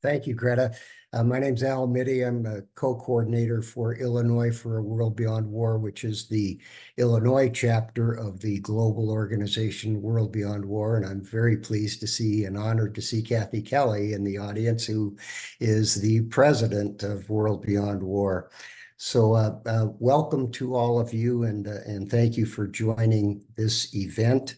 Thank you, Greta. My name's Al Mitty. I'm a co-coordinator for Illinois for a World Beyond War, which is the Illinois chapter of the global organization World Beyond War. And I'm very pleased to see and honored to see Kathy Kelly in the audience, who is the president of World Beyond War. So welcome to all of you, and thank you for joining this event.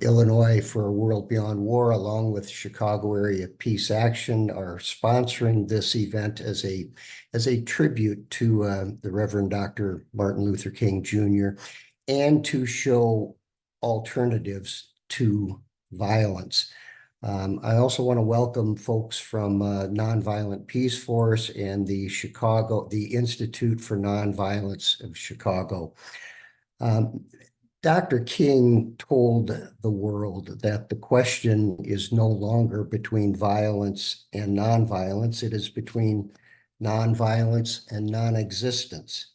Illinois for World Beyond War, along with Chicago Area Peace Action, are sponsoring this event as a tribute to the Reverend Dr. Martin Luther King Jr. and to show alternatives to violence. I also want to welcome folks from Nonviolent Peace Force and the Institute for Nonviolence of Chicago. Dr. King told the world that the question is no longer between violence and nonviolence. It is between nonviolence and non-existence.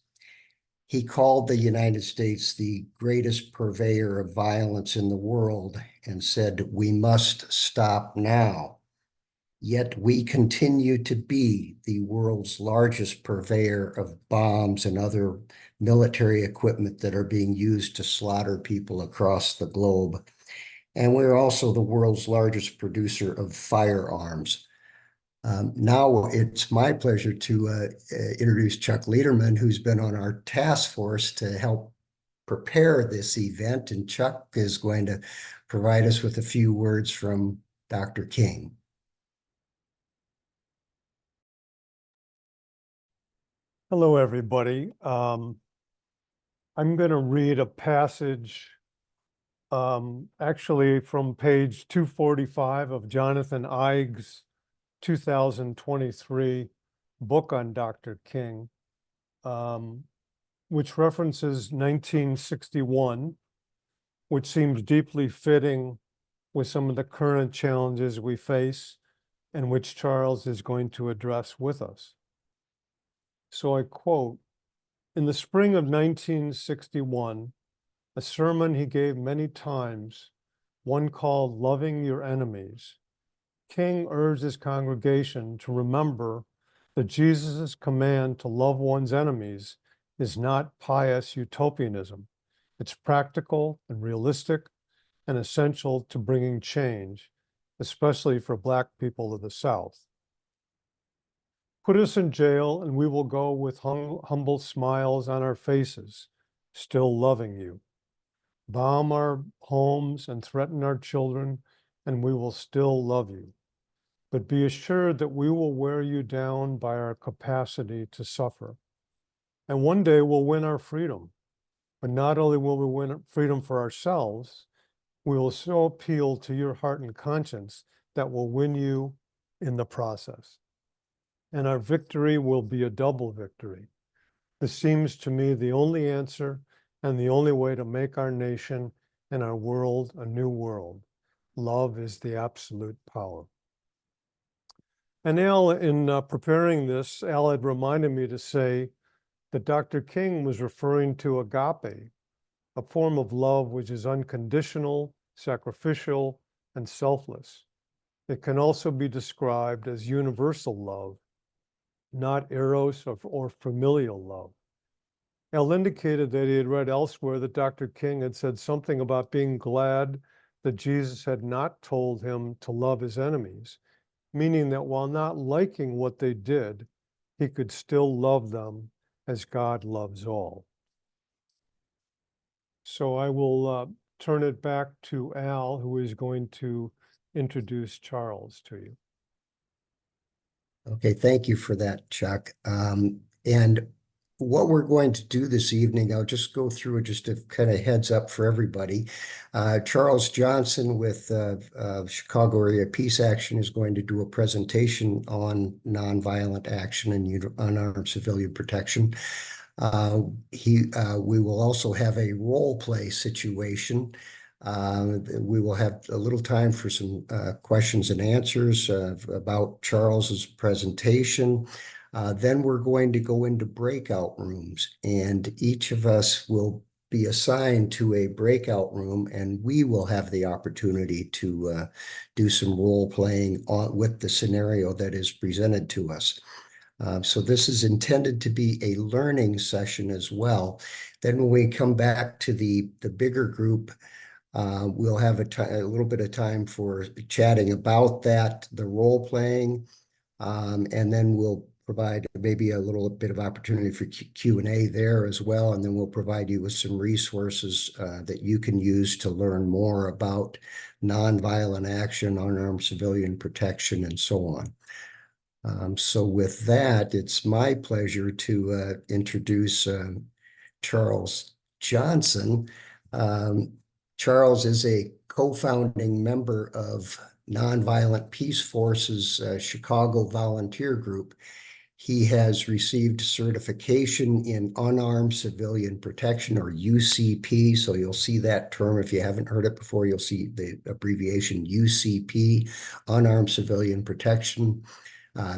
He called the United States the greatest purveyor of violence in the world and said, "We must stop now." Yet we continue to be the world's largest purveyor of bombs and other military equipment that are being used to slaughter people across the globe. And we're also the world's largest producer of firearms. Now it's my pleasure to introduce Chuck Lederman, who's been on our task force to help prepare this event. And Chuck is going to provide us with a few words from Dr. King. Hello, everybody. I'm going to read a passage actually from page 245 of Jonathan Ives' 2023 book on Dr. King, which references 1961, which seems deeply fitting with some of the current challenges we face and which Charles is going to address with us. So I quote, "In the spring of 1961, a sermon he gave many times, one called Loving Your Enemies, King urged his congregation to remember that Jesus' command to love one's enemies is not pious utopianism. It's practical and realistic and essential to bringing change, especially for Black people of the South. Put us in jail and we will go with humble smiles on our faces, still loving you. Bomb our homes and threaten our children, and we will still love you. But be assured that we will wear you down by our capacity to suffer. And one day we'll win our freedom. But not only will we win freedom for ourselves, we will so appeal to your heart and conscience that will win you in the process. And our victory will be a double victory. This seems to me the only answer and the only way to make our nation and our world a new world. Love is the absolute power." And Al, in preparing this, Al had reminded me to say that Dr. King was referring to agape, a form of love which is unconditional, sacrificial, and selfless. It can also be described as universal love, not eros or familial love. Al indicated that he had read elsewhere that Dr. King had said something about being glad that Jesus had not told him to love his enemies, meaning that while not liking what they did, he could still love them as God loves all. So I will turn it back to Al, who is going to introduce Charles to you. Okay, thank you for that, Chuck. And what we're going to do this evening, I'll just go through just a kind of heads up for everybody. Charles Johnson with Chicago Area Peace Action is going to do a presentation on nonviolent action and unarmed civilian protection. We will also have a role play situation. We will have a little time for some questions and answers about Charles's presentation. Then we're going to go into breakout rooms, and each of us will be assigned to a breakout room, and we will have the opportunity to do some role playing with the scenario that is presented to us. So this is intended to be a learning session as well. Then when we come back to the bigger group, we'll have a little bit of time for chatting about that, the role playing, and then we'll provide maybe a little bit of opportunity for Q&A there as well. And then we'll provide you with some resources that you can use to learn more about nonviolent action, unarmed civilian protection, and so on. So with that, it's my pleasure to introduce Charles Johnson. Charles is a co-founding member of Nonviolent Peace Force's Chicago Volunteer Group. He has received certification in Unarmed Civilian Protection, or UCP. So you'll see that term. If you haven't heard it before, you'll see the abbreviation UCP, Unarmed Civilian Protection.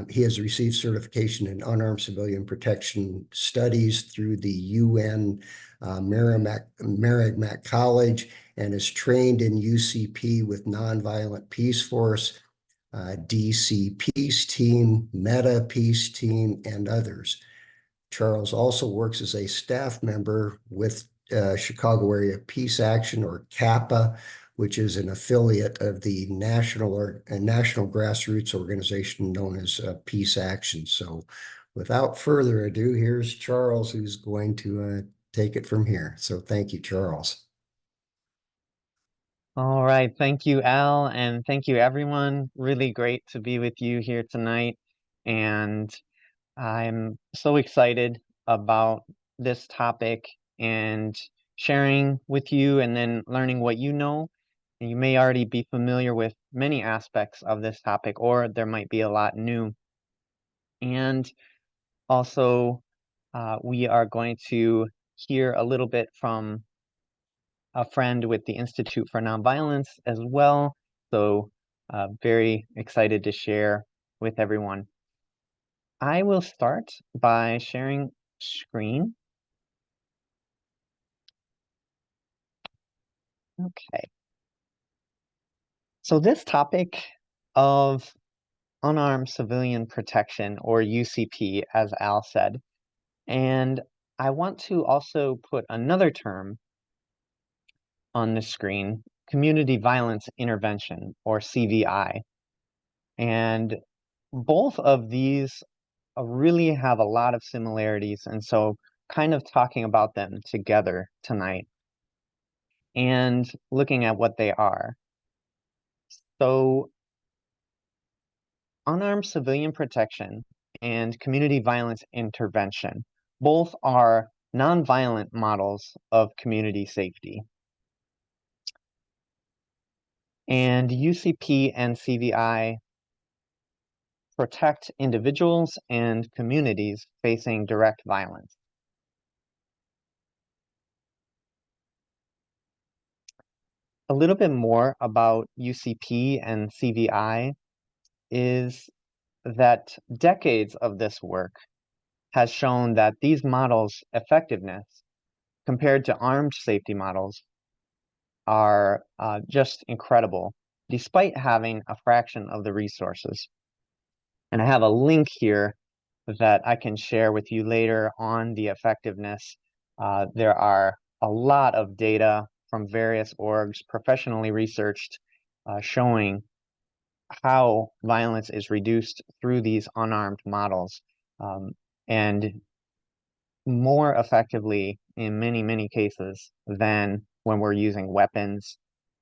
He has received certification in unarmed civilian protection studies through the UN Merrimack College, and is trained in UCP with Nonviolent Peace Force, DC Peace Team, Meta Peace Team, and others. Charles also works as a staff member with Chicago Area Peace Action, or CAPA, which is an affiliate of the national grassroots organization known as Peace Action. So without further ado, here's Charles, who's going to take it from here. So thank you, Charles. All right. Thank you, Al, and thank you, everyone. Really great to be with you here tonight. And I'm so excited about this topic and sharing with you, and then learning what you know. And you may already be familiar with many aspects of this topic, or there might be a lot new. And also, we are going to hear a little bit from a friend with the Institute for Nonviolence as well. So very excited to share with everyone. I will start by sharing screen. Okay. So this topic of unarmed civilian protection, or UCP, as Al said, and I want to also put another term on the screen, community violence intervention, or CVI. And both of these really have a lot of similarities, and so kind of talking about them together tonight and looking at what they are. So unarmed civilian protection and community violence intervention both are nonviolent models of community safety. And UCP and CVI protect individuals and communities facing direct violence. A little bit more about UCP and CVI is that decades of this work has shown that these models' effectiveness compared to armed safety models are just incredible, despite having a fraction of the resources. And I have a link here that I can share with you later on the effectiveness. There are a lot of data from various orgs, professionally researched, showing how violence is reduced through these unarmed models, and more effectively in many, many cases than when we're using weapons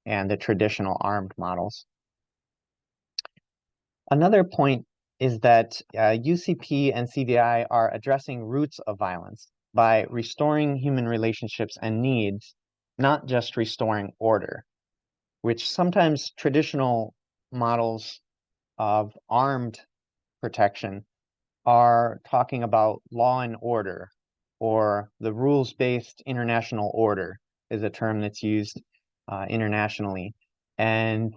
and the traditional armed models. Another point is that UCP and CVI are addressing roots of violence by restoring human relationships and needs, not just restoring order, which sometimes traditional models of armed protection are talking about law and order, or the rules-based international order is a term that's used internationally. And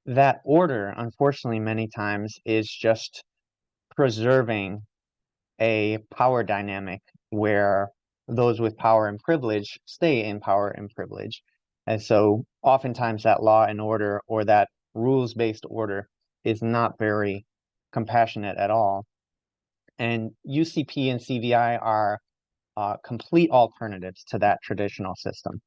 that order, unfortunately, many times is just preserving a power dynamic where those with power and privilege stay in power and privilege. And so oftentimes that law and order, or that rules-based order, is not very compassionate at all. And UCP and CVI are complete alternatives to that traditional system.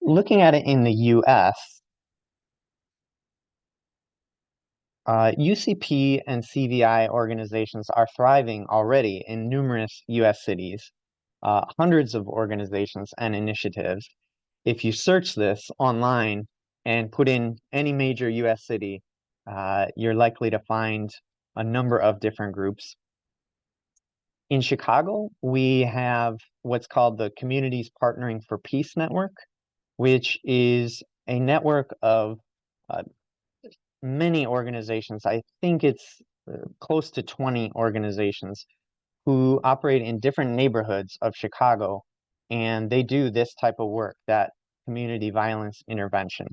Looking at it in the US, UCP and CVI organizations are thriving already in numerous US cities, hundreds of organizations and initiatives. If you search this online and put in any major US city, you're likely to find a number of different groups. In Chicago, we have what's called the Communities Partnering for Peace Network, which is a network of many organizations. I think it's close to 20 organizations who operate in different neighborhoods of Chicago, and they do this type of work, that community violence intervention.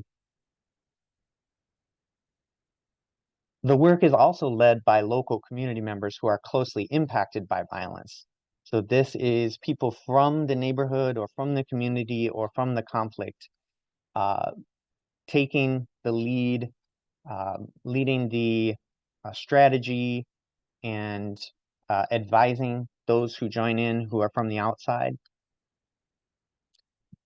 The work is also led by local community members who are closely impacted by violence. So this is people from the neighborhood or from the community or from the conflict taking the lead, leading the strategy, and advising those who join in who are from the outside.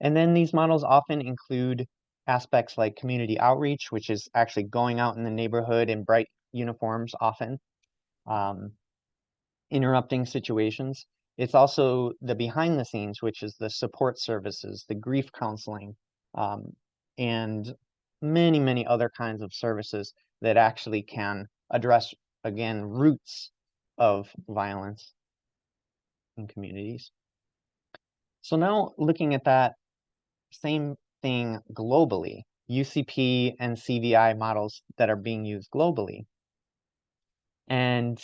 And then these models often include aspects like community outreach, which is actually going out in the neighborhood in bright uniforms often, interrupting situations. It's also the behind the scenes, which is the support services, the grief counseling, and many, many other kinds of services that actually can address, again, roots of violence in communities. So now looking at that same thing globally, UCP and CVI models that are being used globally. And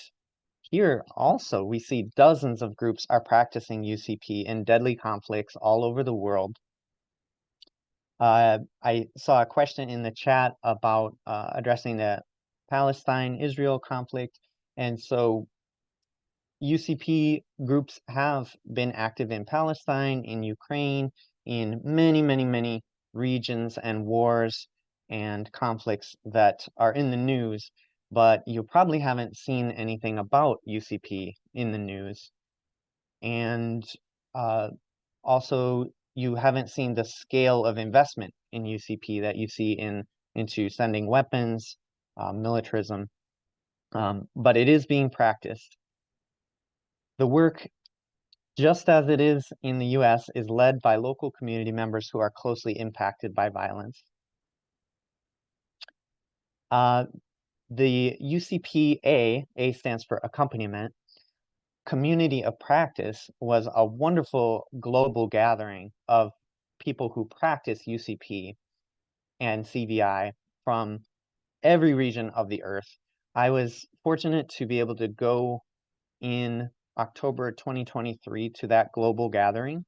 here also we see dozens of groups are practicing UCP in deadly conflicts all over the world. I saw a question in the chat about addressing the Palestine-Israel conflict, and so UCP groups have been active in Palestine, in Ukraine, in many, many, many regions and wars and conflicts that are in the news, but you probably haven't seen anything about UCP in the news. And also, you haven't seen the scale of investment in UCP that you see into sending weapons, militarism, but it is being practiced. The work, just as it is in the US, is led by local community members who are closely impacted by violence. The UCP-A, A stands for accompaniment, community of practice, was a wonderful global gathering of people who practice UCP and CVI from every region of the earth. I was fortunate to be able to go in October 2023 to that global gathering.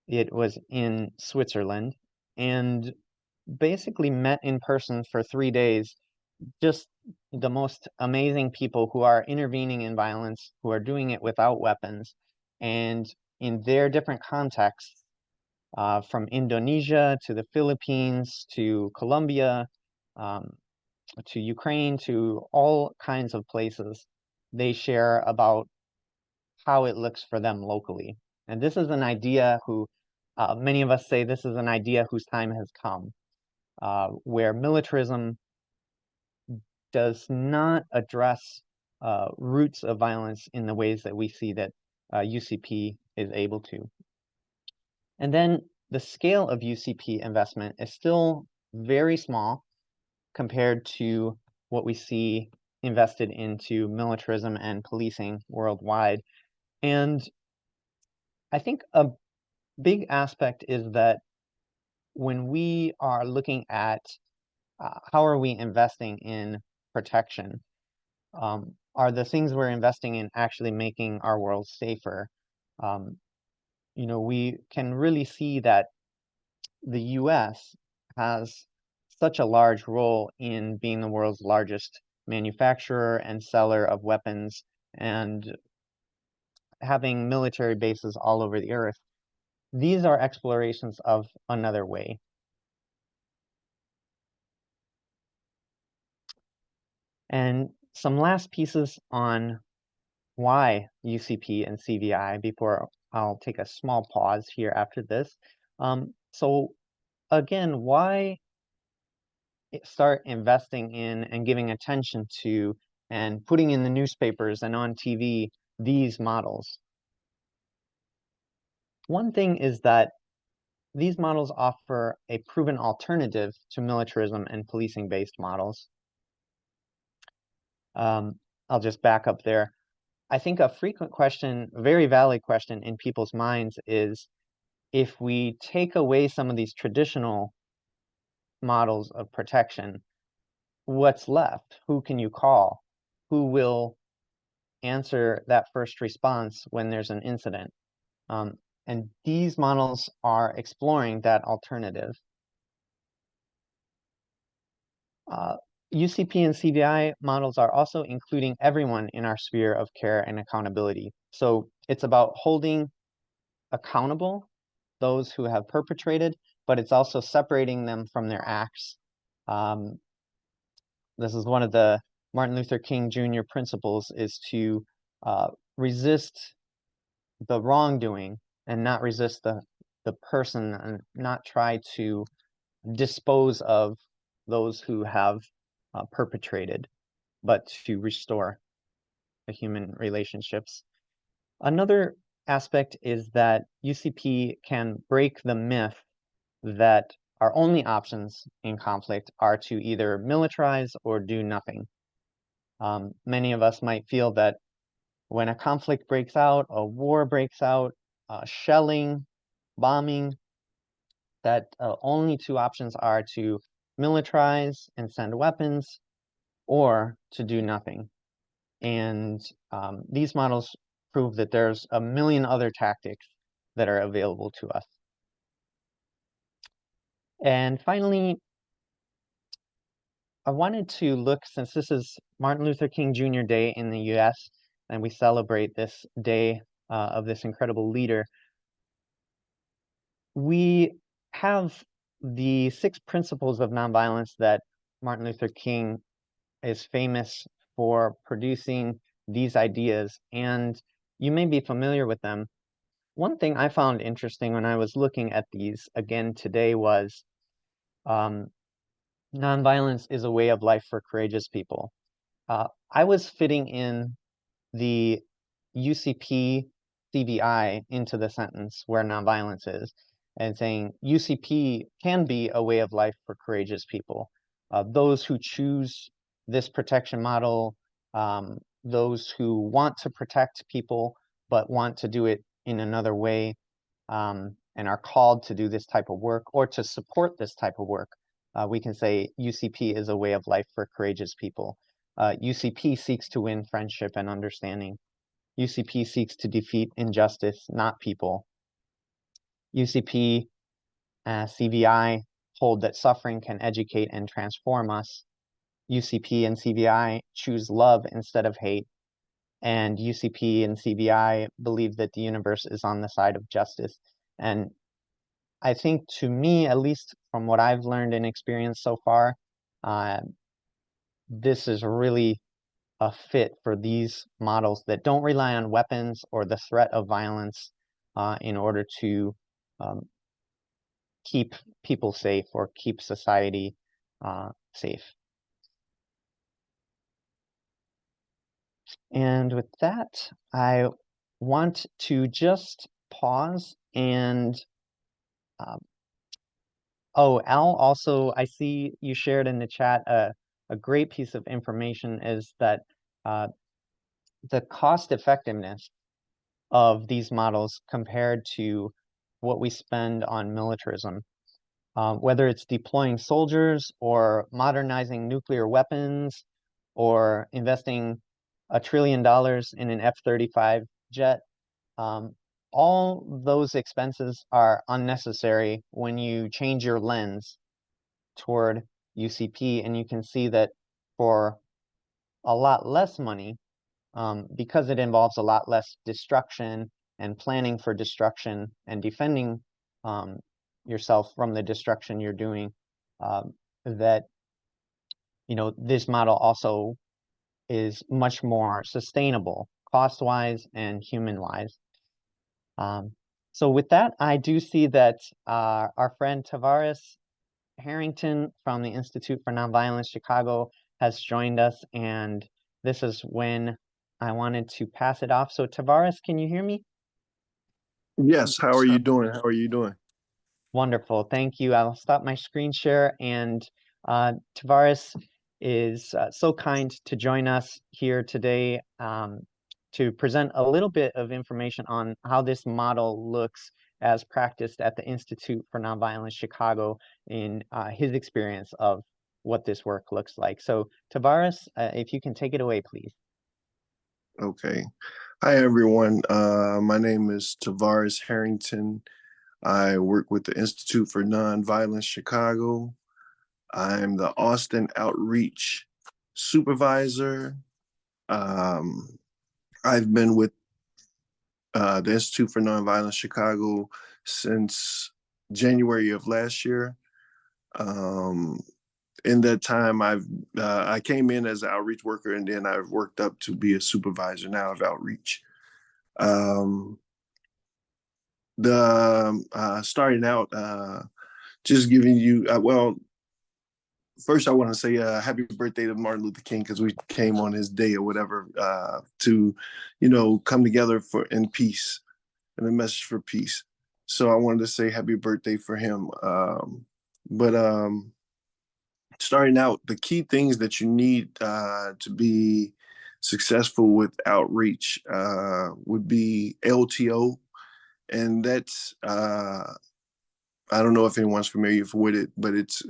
It was in Switzerland, and basically met in person for 3 days just the most amazing people who are intervening in violence, who are doing it without weapons, and in their different contexts, from Indonesia to the Philippines to Colombia, to Ukraine, to all kinds of places, they share about how it looks for them locally. And this is an idea many of us say this is an idea whose time has come, where militarism does not address roots of violence in the ways that we see that UCP is able to. And then the scale of UCP investment is still very small compared to what we see invested into militarism and policing worldwide. And I think a big aspect is that when we are looking at how are we investing in protection, are the things we're investing in actually making our world safer? We can really see that the US has such a large role in being the world's largest manufacturer and seller of weapons and having military bases all over the earth. These are explorations of another way. And some last pieces on why UCP and CVI before I'll take a small pause here after this. So again, why start investing in and giving attention to and putting in the newspapers and on TV these models? One thing is that these models offer a proven alternative to militarism and policing-based models. I'll just back up there. I think a frequent question, very valid question in people's minds is, if we take away some of these traditional models of protection, what's left? Who can you call? Who will answer that first response when there's an incident? And these models are exploring that alternative. UCP and CVI models are also including everyone in our sphere of care and accountability. So it's about holding accountable those who have perpetrated, but it's also separating them from their acts. This is one of the Martin Luther King Jr. principles, is to resist the wrongdoing and not resist the person, and not try to dispose of those who have perpetrated, but to restore the human relationships. Another aspect is that UCP can break the myth that our only options in conflict are to either militarize or do nothing. Many of us might feel that when a conflict breaks out, a war breaks out, shelling, bombing, that only two options are to militarize and send weapons, or to do nothing. And these models prove that there's a million other tactics that are available to us. And finally, I wanted to look, since this is Martin Luther King Jr. Day in the US, and we celebrate this day of this incredible leader, we have the 6 principles of nonviolence that Martin Luther King is famous for producing these ideas, and you may be familiar with them. One thing I found interesting when I was looking at these again today was nonviolence is a way of life for courageous people. I was fitting in the UCP CVI into the sentence where nonviolence is, and saying UCP can be a way of life for courageous people. Those who choose this protection model, those who want to protect people but want to do it in another way, and are called to do this type of work or to support this type of work. We can say UCP is a way of life for courageous people. UCP seeks to win friendship and understanding. UCP seeks to defeat injustice, not people. UCP, CVI hold that suffering can educate and transform us. UCP and CVI choose love instead of hate. And UCP and CVI believe that the universe is on the side of justice. And I think, to me, at least from what I've learned and experienced so far, this is really a fit for these models that don't rely on weapons or the threat of violence in order to keep people safe or keep society safe. And with that, I want to just pause and oh, Al, also, I see you shared in the chat a great piece of information, is that the cost effectiveness of these models compared to what we spend on militarism, whether it's deploying soldiers or modernizing nuclear weapons or investing $1 trillion in an F-35 jet. All those expenses are unnecessary when you change your lens toward UCP, and you can see that for a lot less money, because it involves a lot less destruction and planning for destruction and defending yourself from the destruction you're doing, that this model also is much more sustainable cost-wise and human-wise. So with that, I do see that our friend Tavares Harrington from the Institute for Nonviolence Chicago has joined us, and this is when I wanted to pass it off. So Tavares, can you hear me? Yes, how are you doing? How are you doing? Wonderful, thank you. I'll stop my screen share, and Tavares is so kind to join us here today to present a little bit of information on how this model looks as practiced at the Institute for Nonviolence Chicago in his experience of what this work looks like. So Tavares, if you can take it away, please. Okay. Hi, everyone. My name is Tavares Harrington. I work with the Institute for Nonviolence Chicago. I'm the Austin Outreach Supervisor. I've been with the Institute for Nonviolence Chicago since January of last year. In that time, I came in as an outreach worker, and then I've worked up to be a supervisor now of outreach. Starting out, just giving you first I want to say happy birthday to Martin Luther King, because we came on his day or whatever to come together in peace and a message for peace. So I wanted to say happy birthday for him. But starting out, the key things that you need to be successful with outreach would be LTO, and that's I don't know if anyone's familiar with it, but it's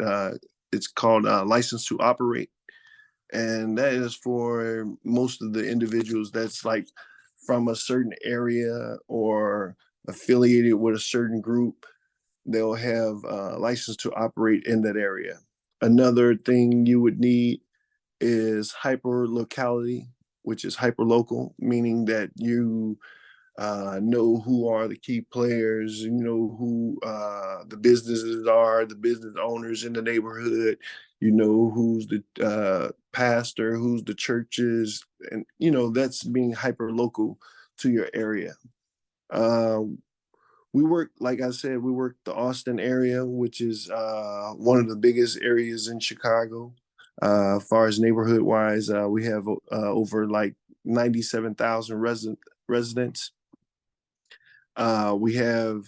called license to operate, and that is for most of the individuals that's like from a certain area or affiliated with a certain group. They'll have a license to operate in that area. Another thing you would need is hyper locality, which is hyper local, meaning that you know who are the key players, you know who the businesses are, the business owners in the neighborhood, you know who's the pastor, who's the churches, and that's being hyper local to your area. We work, like I said, we work the Austin area, which is one of the biggest areas in Chicago. As far as neighborhood wise, we have over like 97,000 residents. We have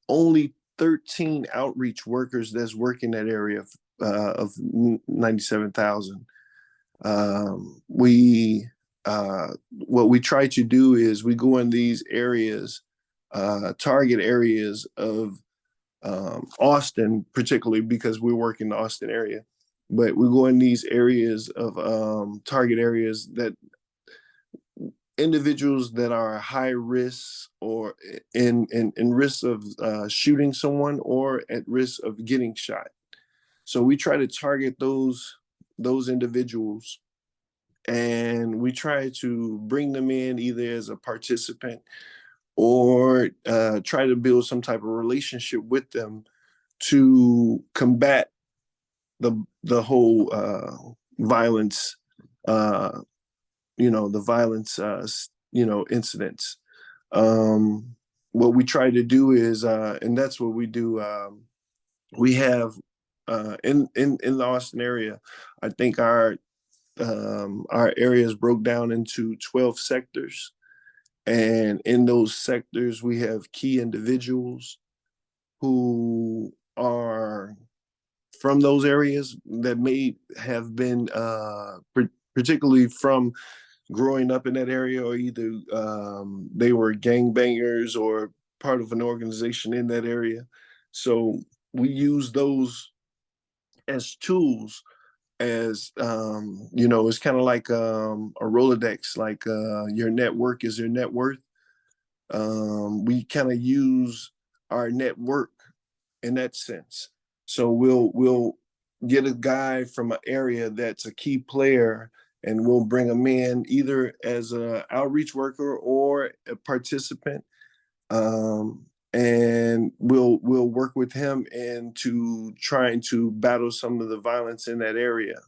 only 13 outreach workers that's working that area of 97,000. What we try to do is we go in these areas, target areas of Austin, particularly because we work in the Austin area. But we go in these areas of target areas that individuals that are high risk or in risk of shooting someone or at risk of getting shot. So we try to target those individuals, and we try to bring them in either as a participant or try to build some type of relationship with them to combat the whole violence, the violence, incidents. What we try to do is, and that's what we do. We have in the Austin area, I think our area is broke down into 12 sectors. And in those sectors, we have key individuals who are from those areas that may have been particularly from growing up in that area, or either they were gangbangers or part of an organization in that area. So we use those as tools, as it's kind of like a Rolodex, like your network is your net worth. We kind of use our network in that sense. So we'll get a guy from an area that's a key player and we'll bring them in either as an outreach worker or a participant. And we'll work with him into trying to battle some of the violence in that area.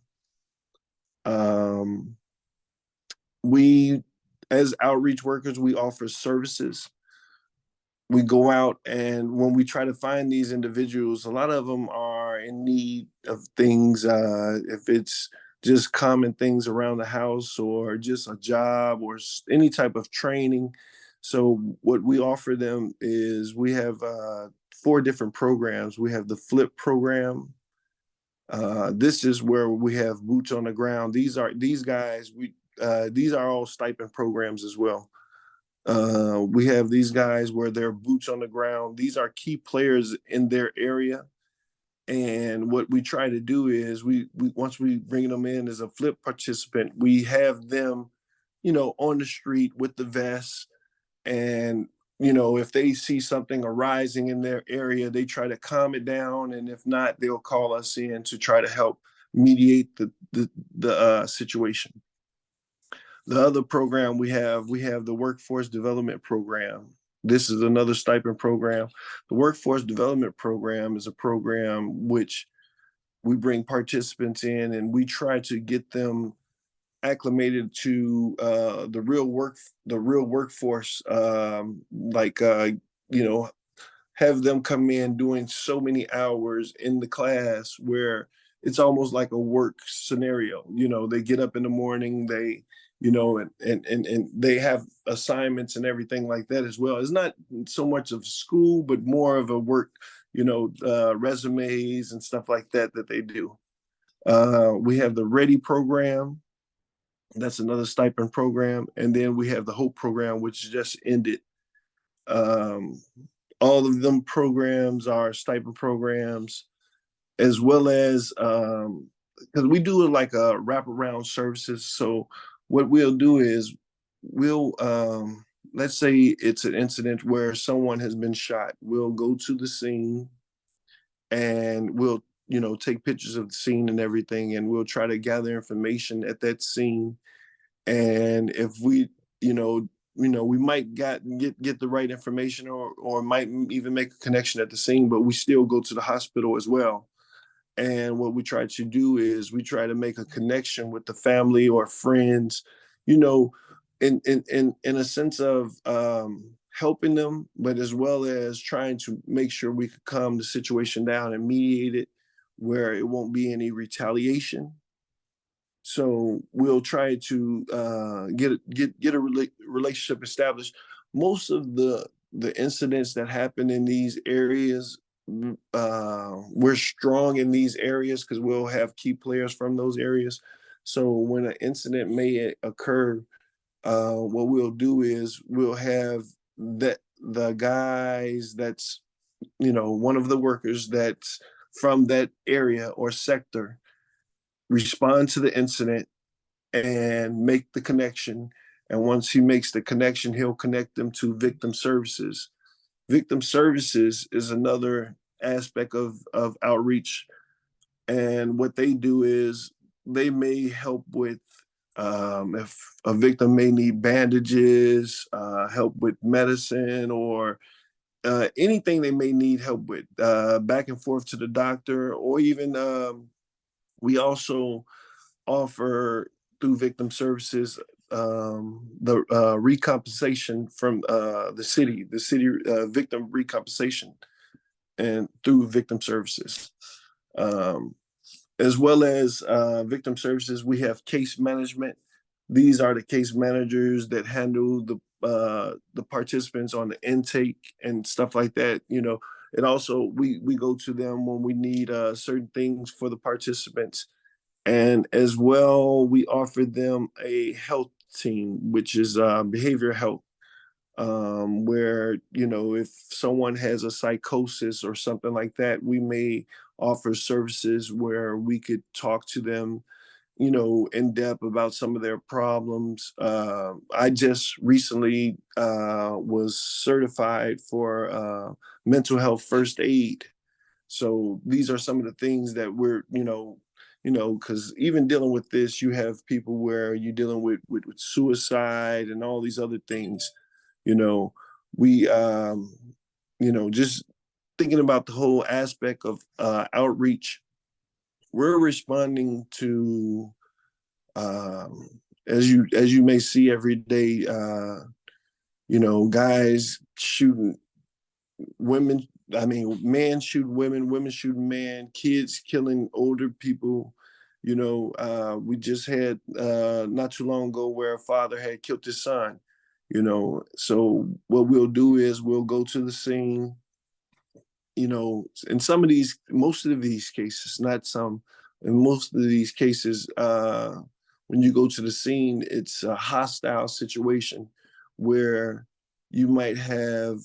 We, as outreach workers, we offer services. We go out, and when we try to find these individuals, a lot of them are in need of things. If it's just common things around the house, or just a job, or any type of training. So what we offer them is we have 4 different programs. We have the FLIP program. This is where we have boots on the ground. These guys. These are all stipend programs as well. We have these guys where they're boots on the ground. These are key players in their area. And what we try to do is we once we bring them in as a FLIP participant, we have them, on the street with the vests. And, if they see something arising in their area, they try to calm it down. And if not, they'll call us in to try to help mediate the situation. The other program we have the Workforce Development Program. This is another stipend program. The Workforce Development Program is a program which we bring participants in, and we try to get them acclimated to the real workforce. Have them come in doing so many hours in the class where it's almost like a work scenario. They get up in the morning, they, and they have assignments and everything like that as well. It's not so much of school, but more of a work, resumes and stuff like that they do. We have the Ready program. That's another stipend program. And then we have the Hope program, which just ended. All of them programs are stipend programs, as well as because we do like a wraparound services. So what we'll do is we'll let's say it's an incident where someone has been shot. We'll go to the scene, and we'll take pictures of the scene and everything, and we'll try to gather information at that scene. And if we we might get the right information, or might even make a connection at the scene, but we still go to the hospital as well. And what we try to do is we try to make a connection with the family or friends, in a sense of helping them, but as well as trying to make sure we could calm the situation down and mediate it where it won't be any retaliation. So we'll try to get a relationship established. Most of the incidents that happen in these areas, we're strong in these areas because we'll have key players from those areas. So when an incident may occur, what we'll do is we'll have the guys that's one of the workers that's from that area or sector respond to the incident and make the connection. And once he makes the connection, he'll connect them to victim services. Victim services is another aspect of outreach. And what they do is they may help with if a victim may need bandages, help with medicine, or anything they may need help with, back and forth to the doctor, or even we also offer through victim services the recompensation from the city victim recompensation, and through victim services. As well as victim services, we have case management. These are the case managers that handle the participants on the intake and stuff like that. And also we go to them when we need certain things for the participants. And as well, we offer them a health team, which is behavioral health, where, if someone has a psychosis or something like that, we may offer services where we could talk to them, in depth about some of their problems. I just recently was certified for mental health first aid. So these are some of the things that we're, you know, because even dealing with this, you have people where you're dealing with suicide and all these other things. You know, we, you know, just thinking about the whole aspect of outreach, we're responding to, as you may see every day, you know, guys shooting women. I mean, men shooting women, women shooting men, kids killing older people. You know, we just had not too long ago where a father had killed his son. You know, so what we'll do is we'll go to the scene. You know, in some of these, most of these cases, not some, in most of these cases, when you go to the scene, it's a hostile situation where you might have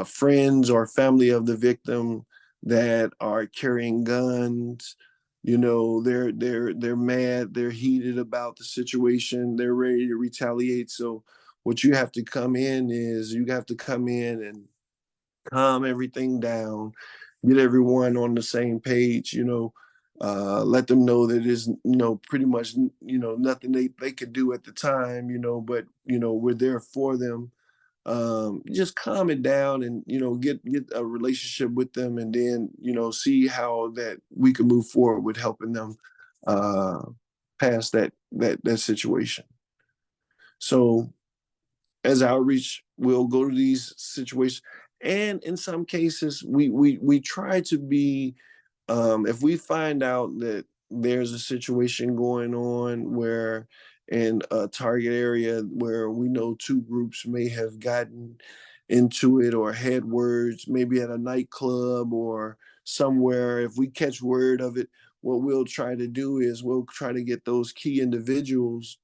friends or family of the victim that are carrying guns. You know, they're mad, they're heated about the situation, they're ready to retaliate. So what you have to come in is you have to come in and calm everything down, get everyone on the same page, you know, let them know that there's, you know, pretty much, you know, nothing they could do at the time, you know, but, you know, we're there for them. Just calm it down and, you know, get a relationship with them, and then, you know, see how that we can move forward with helping them past that situation. So as outreach, we'll go to these situations, and in some cases we try to be, if we find out that there's a situation going on where in a target area where we know two groups may have gotten into it or had words, maybe at a nightclub or somewhere, if we catch word of it, what we'll try to do is we'll try to get those key individuals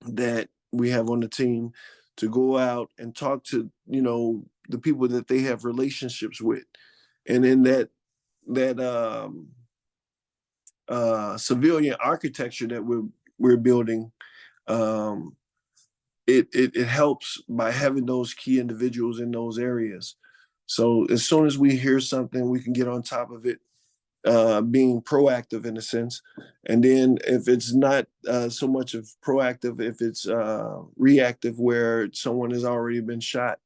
that we have on the team to go out and talk to, you know, the people that they have relationships with. And in that civilian architecture that we're building, um, it helps by having those key individuals in those areas. So as soon as we hear something, we can get on top of it, being proactive in a sense. And then if it's not so much of proactive, if it's reactive where someone has already been shot,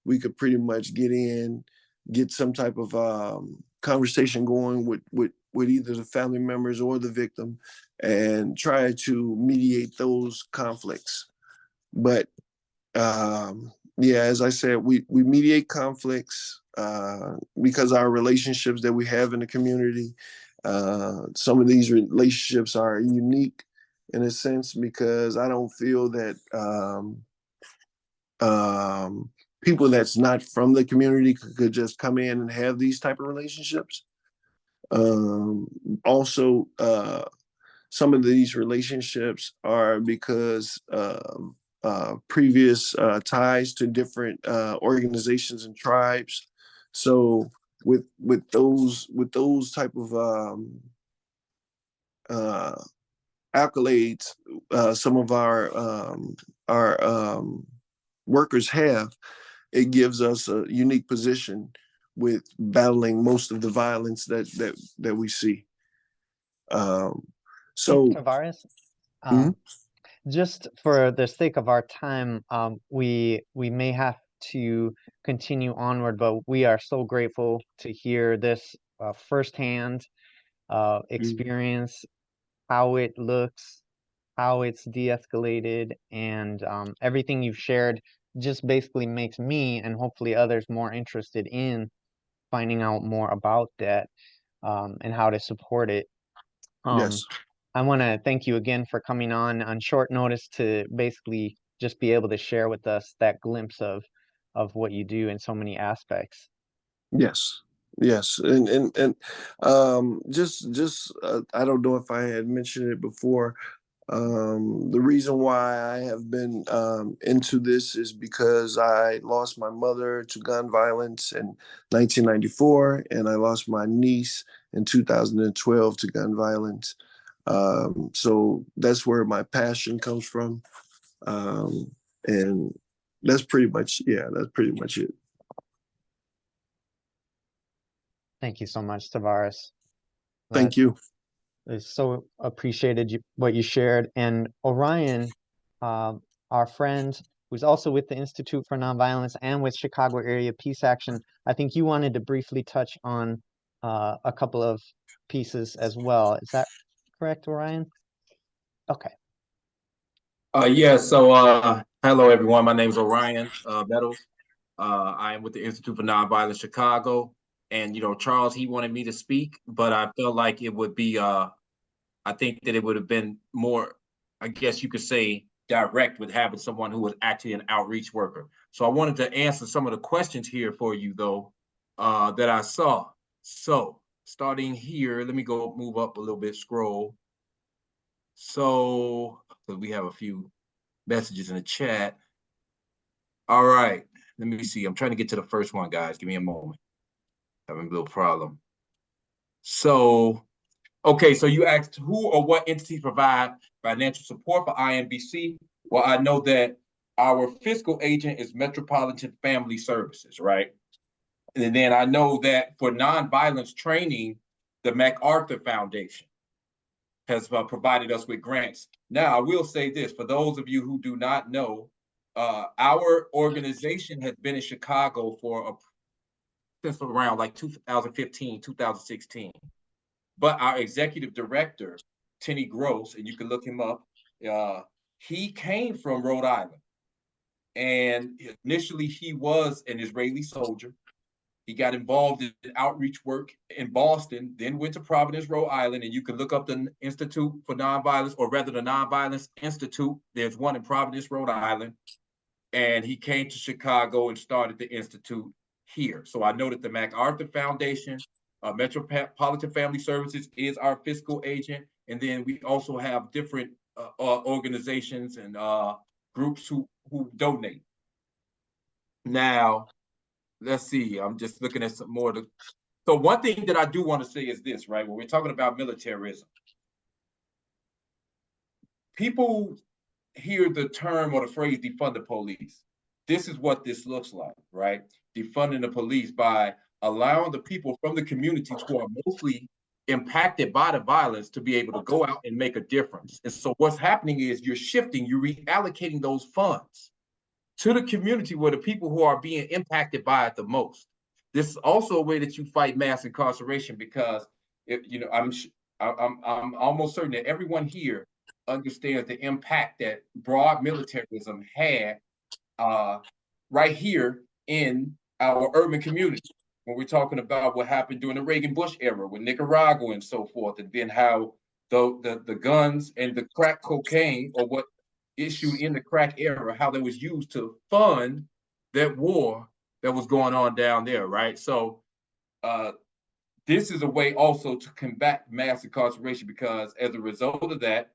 we could pretty much get in, get some type of conversation going with either the family members or the victim, and try to mediate those conflicts. But yeah, as I said, we mediate conflicts because our relationships that we have in the community. Some of these relationships are unique in a sense because I don't feel that people that's not from the community could just come in and have these type of relationships. Also, some of these relationships are because previous ties to different organizations and tribes. So with those type of accolades, some of our workers have, it gives us a unique position with battling most of the violence that we see. So Tavares, Mhm. just for the sake of our time, we may have to continue onward, but we are so grateful to hear this firsthand experience, how it looks, how it's de-escalated, and everything you've shared just basically makes me and hopefully others more interested in finding out more about that and how to support it. Yes. I want to thank you again for coming on short notice to basically just be able to share with us that glimpse of what you do in so many aspects. Yes. Yes. And just I don't know if I had mentioned it before. The reason why I have been into this is because I lost my mother to gun violence in 1994, and I lost my niece in 2012 to gun violence. So that's where my passion comes from. And that's pretty much, yeah, that's pretty much it. Thank you so much, Tavares. Thank you. It's so appreciated what you shared. And Orion, our friend who's also with the Institute for Nonviolence and with Chicago Area Peace Action, I think you wanted to briefly touch on a couple of pieces as well. Is that correct, Orion? Okay. Yeah, so hello everyone. My name is Orion Meadows. I am with the Institute for Nonviolence Chicago. And Charles, he wanted me to speak, but I felt like it would be I think that it would have been more, I guess you could say, direct with having someone who was actually an outreach worker. So I wanted to answer some of the questions here for you though, that I saw. So starting here, let me go move up a little bit, scroll. So we have a few messages in the chat. All right, let me see. I'm trying to get to the first one, guys. Give me a moment. Having a little problem. So, okay, so you asked who or what entities provide financial support for INBC? Well, I know that our fiscal agent is Metropolitan Family Services, right? And then I know that for nonviolence training, the MacArthur Foundation has provided us with grants. Now, I will say this, for those of you who do not know, our organization has been in Chicago since around like 2015, 2016. But our executive director, Tenny Gross, and you can look him up, he came from Rhode Island. And initially he was an Israeli soldier. He got involved in outreach work in Boston, then went to Providence, Rhode Island, and you can look up the Institute for Nonviolence, or rather the Nonviolence Institute. There's one in Providence, Rhode Island. And he came to Chicago and started the Institute here. So I know that the MacArthur Foundation, Metropolitan Family Services is our fiscal agent. And then we also have different organizations and groups who donate. Now, let's see, I'm just looking at some more. So one thing that I do want to say is this, right? When we're talking about militarism, people hear the term or the phrase defund the police. This is what this looks like, right? Defunding the police by allowing the people from the communities who are mostly impacted by the violence to be able to go out and make a difference. And so what's happening is you're reallocating those funds to the community where the people who are being impacted by it the most. This is also a way that you fight mass incarceration, because I'm almost certain that everyone here understands the impact that broad militarism had right here in our urban community. When we're talking about what happened during the Reagan-Bush era with Nicaragua and so forth, and then how the guns and the crack cocaine, or what issued in the crack era, how that was used to fund that war that was going on down there, right? So this is a way also to combat mass incarceration, because as a result of that,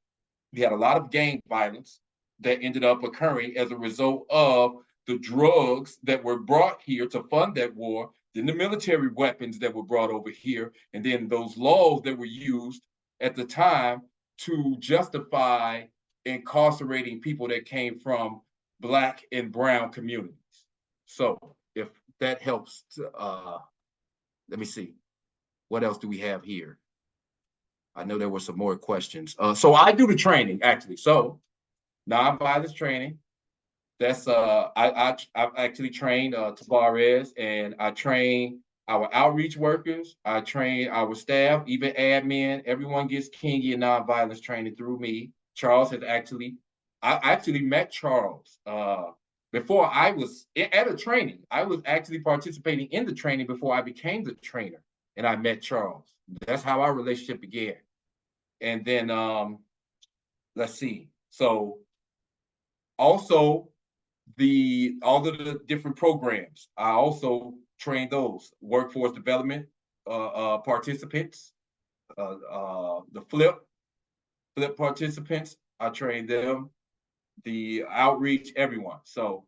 we had a lot of gang violence that ended up occurring as a result of the drugs that were brought here to fund that war, then the military weapons that were brought over here, and then those laws that were used at the time to justify incarcerating people that came from Black and brown communities. So if that helps, let me see. What else do we have here? I know there were some more questions. So I do the training, actually. So nonviolence training. That's I've actually trained Tavares, and I train our outreach workers. I train our staff, even admin. Everyone gets Kingi and nonviolence training through me. Charles has I actually met Charles before I was at a training. I was actually participating in the training before I became the trainer, and I met Charles. That's how our relationship began. And then let's see. So also all of the different programs, I also train those workforce development participants, the flip participants. I train them, the outreach, everyone. So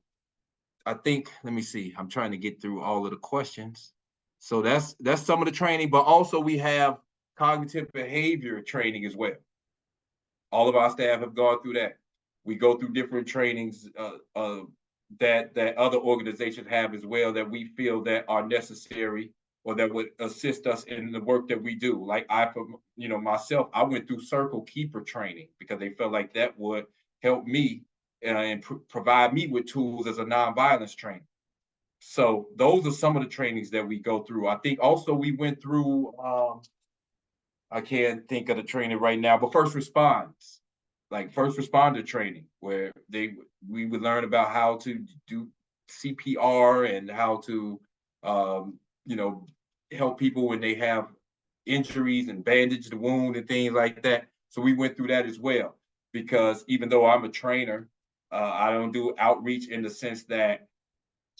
I think, let me see, I'm trying to get through all of the questions. So that's some of the training, but also we have cognitive behavior training as well. All of our staff have gone through that. We go through different trainings that other organizations have as well, that we feel that are necessary or that would assist us in the work that we do. Like myself, I went through circle keeper training because they felt like that would help me and provide me with tools as a nonviolence trainer. So those are some of the trainings that we go through. I think also we went through, I can't think of the training right now, but first response, like first responder training, where we would learn about how to do CPR and how to, help people when they have injuries and bandage the wound and things like that. So we went through that as well, because even though I'm a trainer, I don't do outreach in the sense that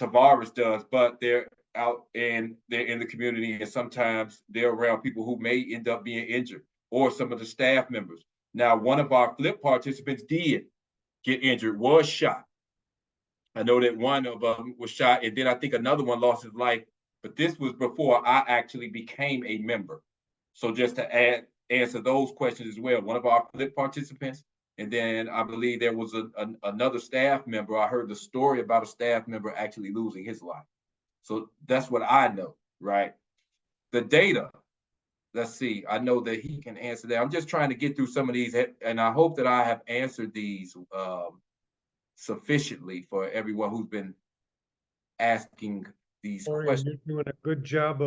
Tavares does, but they're out and they're in the community, and sometimes they're around people who may end up being injured, or some of the staff members. Now, one of our flip participants did get injured, was shot. I know that one of them was shot, and then I think another one lost his life, but this was before I actually became a member. So just to answer those questions as well, one of our flip participants, and then I believe there was another staff member. I heard the story about a staff member actually losing his life. So that's what I know, right? The data, let's see. I know that he can answer that. I'm just trying to get through some of these, and I hope that I have answered these sufficiently for everyone who's been asking these questions. You're doing a good job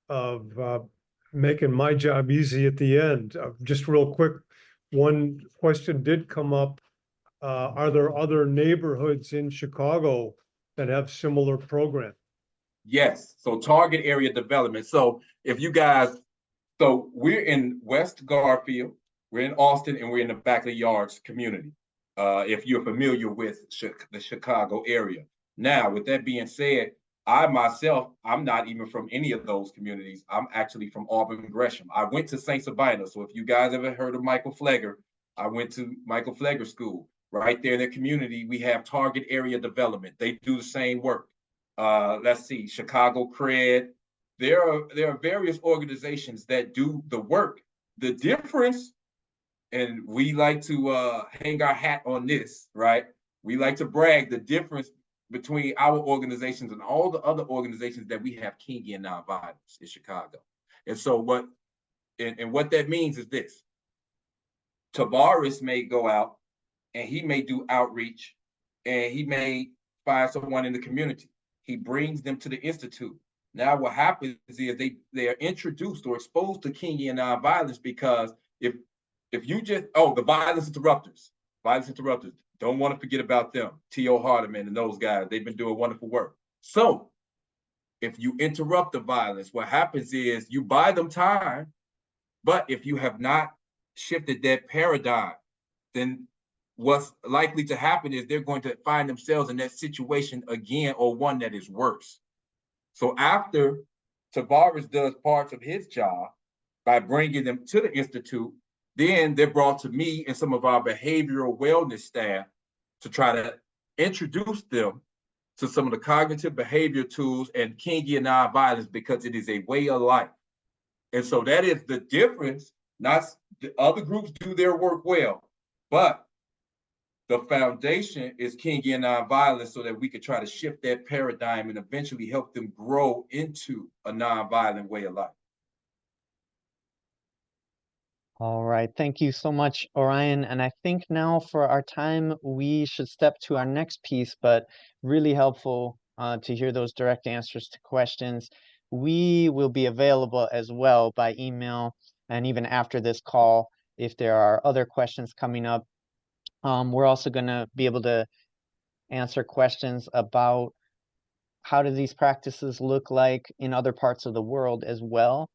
of making my job easy at the end. Just real quick, one question did come up. Are there other neighborhoods in Chicago that have similar programs? Yes, so target area development. So if you guys, so we're in West Garfield, we're in Austin, and we're in the Back of the Yards community. If you're familiar with the Chicago area. Now, with that being said, I myself, I'm not even from any of those communities. I'm actually from Auburn Gresham. I went to St. Sabina. So if you guys ever heard of Michael Flegger, I went to Michael Flegger School. Right there in the community, we have target area development. They do the same work. Let's see, Chicago Cred. There are various organizations that do the work. The difference, and we like to hang our hat on this, right? We like to brag the difference between our organizations and all the other organizations that we have Kingian Nonviolence in Chicago. And so what that means is this. Tavares may go out and he may do outreach, and he may find someone in the community. He brings them to the Institute. Now what happens is they are introduced or exposed to Kingian nonviolence, because if you just, the violence interrupters, don't want to forget about them. T.O. Hardeman and those guys, they've been doing wonderful work. So if you interrupt the violence, what happens is you buy them time, but if you have not shifted that paradigm, then what's likely to happen is they're going to find themselves in that situation again, or one that is worse. So after Tavares does parts of his job by bringing them to the Institute, then they're brought to me and some of our behavioral wellness staff to try to introduce them to some of the cognitive behavior tools and Kingian nonviolence, because it is a way of life. And so that is the difference. Not the other groups do their work well, but the foundation is Kingian nonviolence, so that we could try to shift that paradigm and eventually help them grow into a nonviolent way of life. All right, thank you so much, Orion. And I think now for our time, we should step to our next piece, but really helpful to hear those direct answers to questions. We will be available as well by email and even after this call if there are other questions coming up. We're also going to be able to answer questions about how do these practices look like in other parts of the world as well.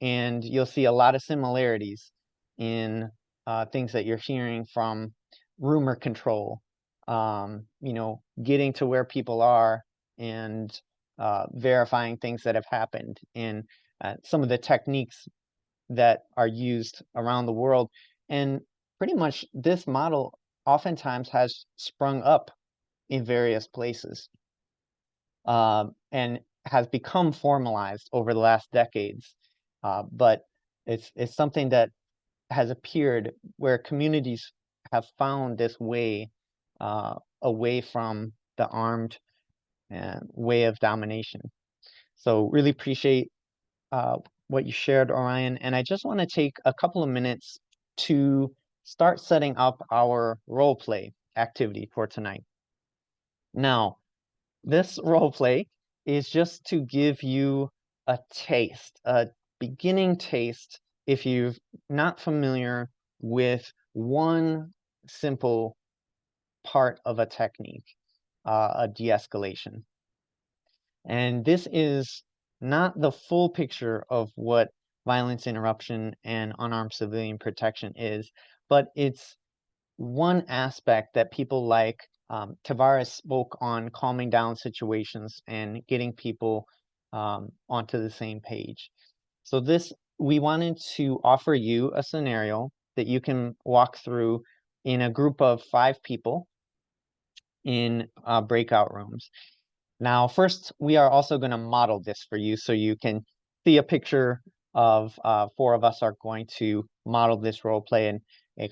And you'll see a lot of similarities in things that you're hearing from rumor control, getting to where people are and verifying things that have happened, and some of the techniques that are used around the world. And pretty much this model oftentimes has sprung up in various places and has become formalized over the last decades. But it's something that has appeared where communities have found this way away from the armed way of domination. So really appreciate what you shared, Orion. And I just want to take a couple of minutes to start setting up our role play activity for tonight. Now, this role play is just to give you a taste, a beginning taste, if you're not familiar with one simple part of a technique, a de-escalation. And this is not the full picture of what violence interruption and unarmed civilian protection is, but it's one aspect that people like Tavares spoke on calming down situations and getting people onto the same page. So we wanted to offer you a scenario that you can walk through in a group of 5 people in breakout rooms. Now, first, we are also going to model this for you so you can see a picture of 4 of us are going to model this role play and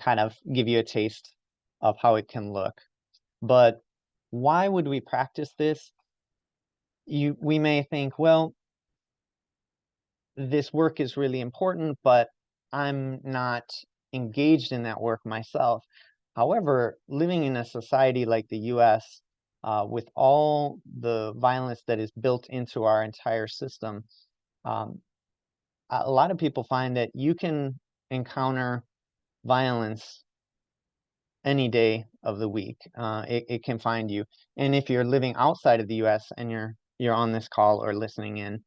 kind of give you a taste of how it can look. But why would we practice this? We may think, well, this work is really important, but I'm not engaged in that work myself. However, living in a society like the US, with all the violence that is built into our entire system, a lot of people find that you can encounter violence any day of the week. It can find you. And if you're living outside of the US and you're on this call or listening in,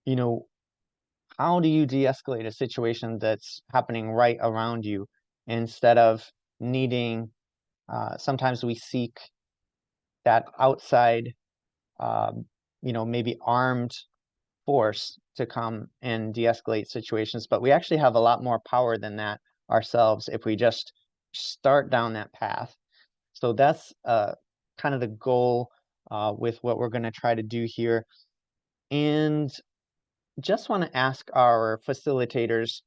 you know, how do you de-escalate a situation that's happening right around you instead of needing, sometimes we seek that outside, maybe armed force to come and de-escalate situations, but we actually have a lot more power than that ourselves if we just start down that path. So that's kind of the goal with what we're going to try to do here. And just want to ask our facilitators,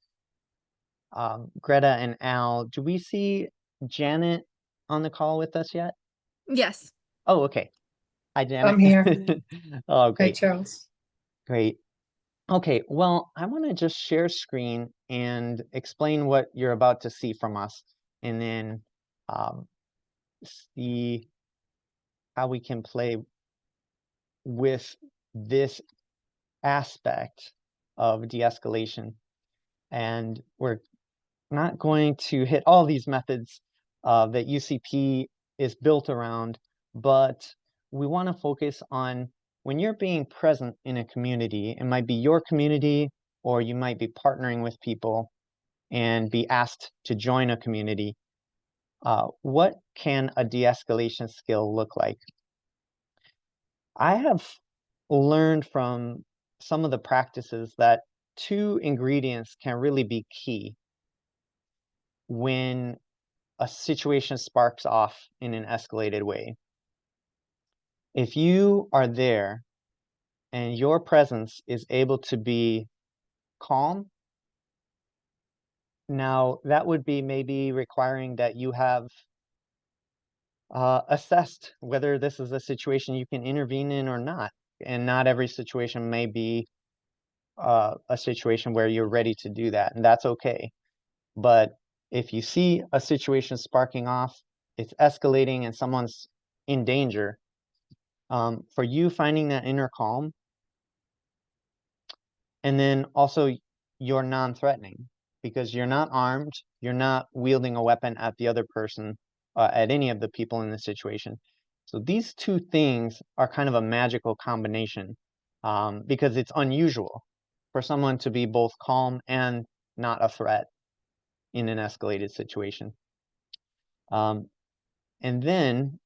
Greta and Al, do we see Janet on the call with us yet? Yes. Oh, okay. Hi, Janet. I'm here. Oh, Hi, great. Charles. Great. Okay, well, I want to just share screen and explain what you're about to see from us, and then see how we can play with this aspect of de-escalation. And we're not going to hit all these methods that UCP is built around, but we want to focus on when you're being present in a community. It might be your community, or you might be partnering with people and be asked to join a community. What can a de-escalation skill look like? I have learned from some of the practices that 2 ingredients can really be key when a situation sparks off in an escalated way. If you are there and your presence is able to be calm, now that would be maybe requiring that you have assessed whether this is a situation you can intervene in or not. And not every situation may be a situation where you're ready to do that, and that's okay. But if you see a situation sparking off, it's escalating and someone's in danger, for you finding that inner calm, and then also you're non-threatening because you're not armed, you're not wielding a weapon at the other person, at any of the people in the situation. So these 2 things are kind of a magical combination, because it's unusual for someone to be both calm and not a threat in an escalated situation. And then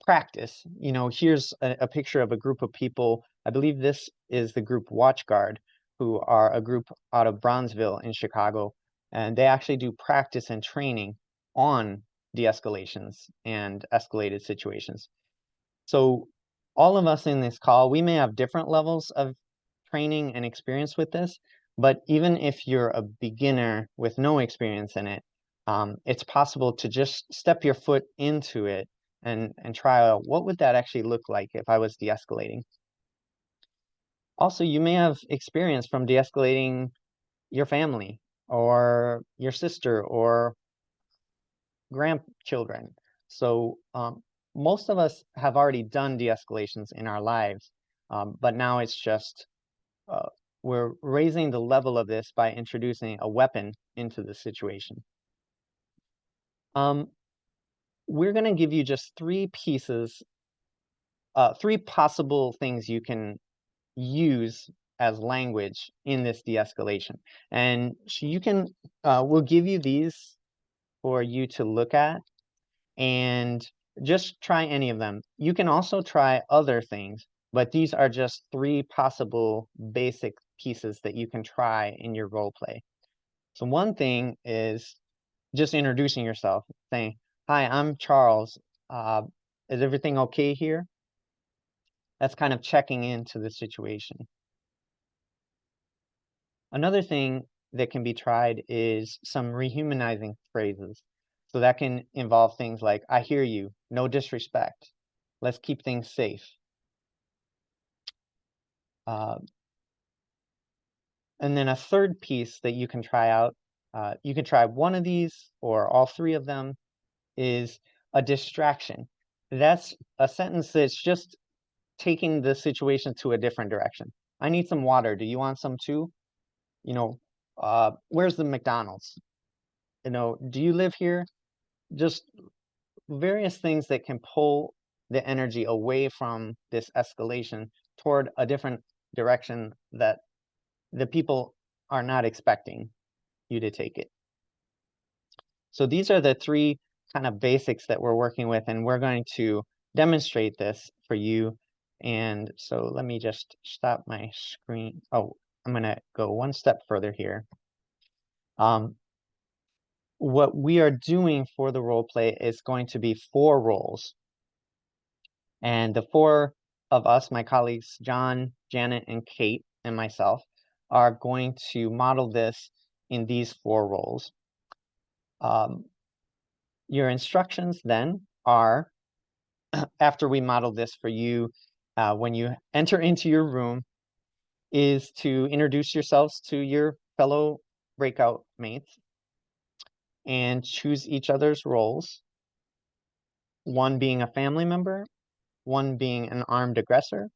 practice. Here's a picture of a group of people. I believe this is the group WatchGuard, who are a group out of Bronzeville in Chicago. And they actually do practice and training on de-escalations and escalated situations. So all of us in this call, we may have different levels of training and experience with this, but even if you're a beginner with no experience in it, it's possible to just step your foot into it and try out what would that actually look like if I was de-escalating. Also, you may have experience from de-escalating your family or your sister or grandchildren. So most of us have already done de-escalations in our lives, but now it's just we're raising the level of this by introducing a weapon into the situation. We're going to give you just three pieces, three possible things you can use as language in this de-escalation. And so you can, we'll give you these for you to look at and just try any of them. You can also try other things, but these are just three possible basic pieces that you can try in your role play. So one thing is just introducing yourself, saying, "Hi, I'm Charles. Is everything okay here?" That's kind of checking into the situation. Another thing that can be tried is some rehumanizing phrases. So that can involve things like, "I hear you, no disrespect. Let's keep things safe." And then a third piece that you can try out, you can try one of these or all three of them, is a distraction. That's a sentence that's just taking the situation to a different direction. "I need some water. Do you want some too? You know, where's the McDonald's? You know, do you live here?" Just various things that can pull the energy away from this escalation toward a different direction that the people are not expecting you to take it. So these are the three kind of basics that we're working with, and we're going to demonstrate this for you. And so let me just stop my screen. Oh, I'm going to go one step further here. What we are doing for the role play is going to be 4 roles. And the 4 of us, my colleagues, John, Janet, and Kate, and myself, are going to model this in these 4 roles. Your instructions then are, after we model this for you, when you enter into your room, is to introduce yourselves to your fellow breakout mates and choose each other's roles, one being a family member, one being an armed aggressor,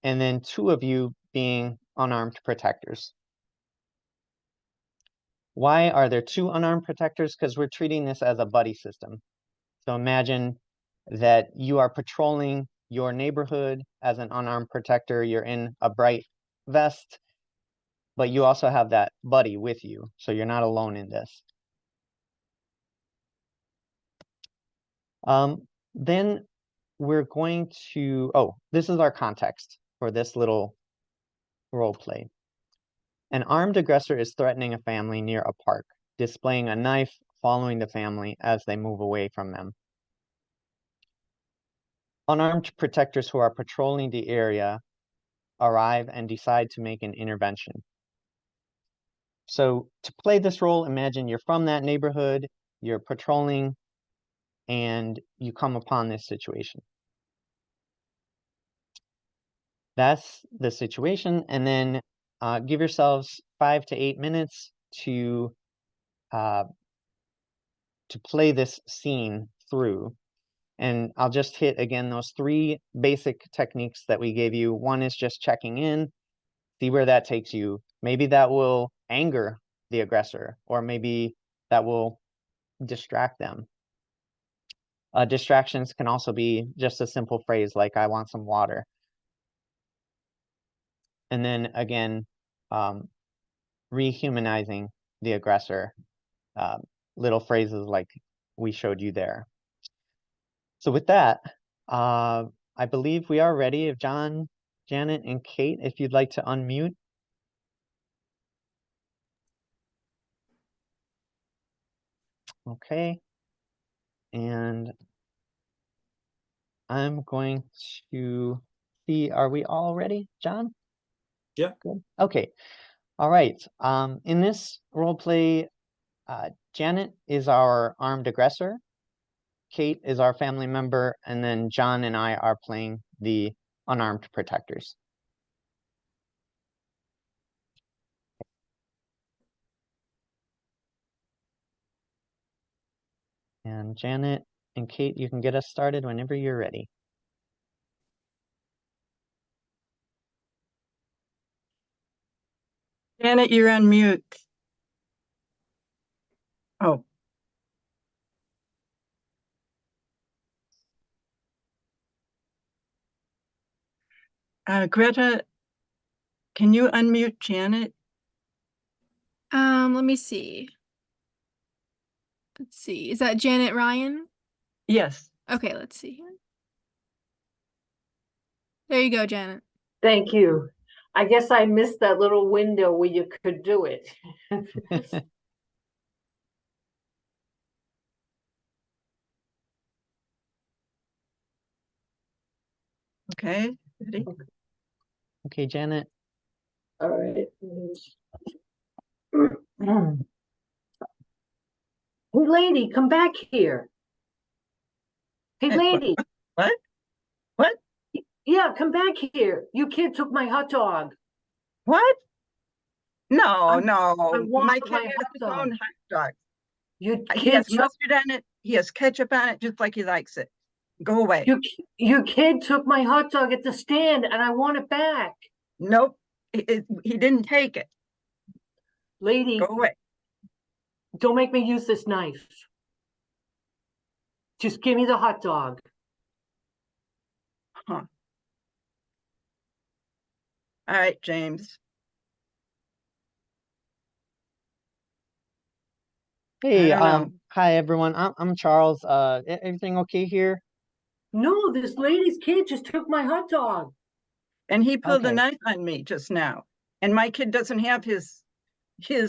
and then 2 of you being unarmed protectors. Why are there 2 unarmed protectors? Because we're treating this as a buddy system. So imagine that you are patrolling your neighborhood as an unarmed protector. You're in a bright vest, but you also have that buddy with you. So you're not alone in this. Then we're going to, this is our context for this little role play. An armed aggressor is threatening a family near a park, displaying a knife, following the family as they move away from them. Unarmed protectors who are patrolling the area arrive and decide to make an intervention. So to play this role, imagine you're from that neighborhood, you're patrolling, and you come upon this situation. That's the situation, and then give yourselves 5 to 8 minutes to play this scene through. And I'll just hit again those 3 basic techniques that we gave you. One is just checking in, see where that takes you. Maybe that will anger the aggressor, or maybe that will distract them. Distractions can also be just a simple phrase like, "I want some water." And then again, rehumanizing the aggressor, little phrases like we showed you there. So with that, I believe we are ready. If John, Janet, and Kate, if you'd like to unmute. Okay. And I'm going to see, are we all ready, John? Yeah. Good. Okay. All right. In this role play, Janet is our armed aggressor. Kate is our family member, and then John and I are playing the unarmed protectors. And Janet and Kate, you can get us started whenever you're ready. Janet, you're on mute. Oh. Greta, can you unmute Janet? Let me see. Let's see. Is that Janet Ryan? Yes. Okay, let's see here. There you go, Janet. Thank you. I guess I missed that little window where you could do it. Okay. Ready? Okay, Janet. All right. Hey, lady, come back here. Hey, Hey, lady. What? What? Yeah, come back here. You kid took my hot dog. What? No, I no. want My kid my has hot his dog. own hot dog. You He kid has took, mustard on it. He has ketchup on it, just like he likes it. Go away. you kid took my hot dog at the stand and I want it back. Nope. He didn't take it. Lady, Go away. don't make me use this knife. Just give me the hot dog. Huh. All right, James. Hey, don't know. hi everyone. I'm Charles. Everything okay here? No, this lady's kid just took my hot dog. And he pulled a Okay. knife on me just now. And my kid doesn't have his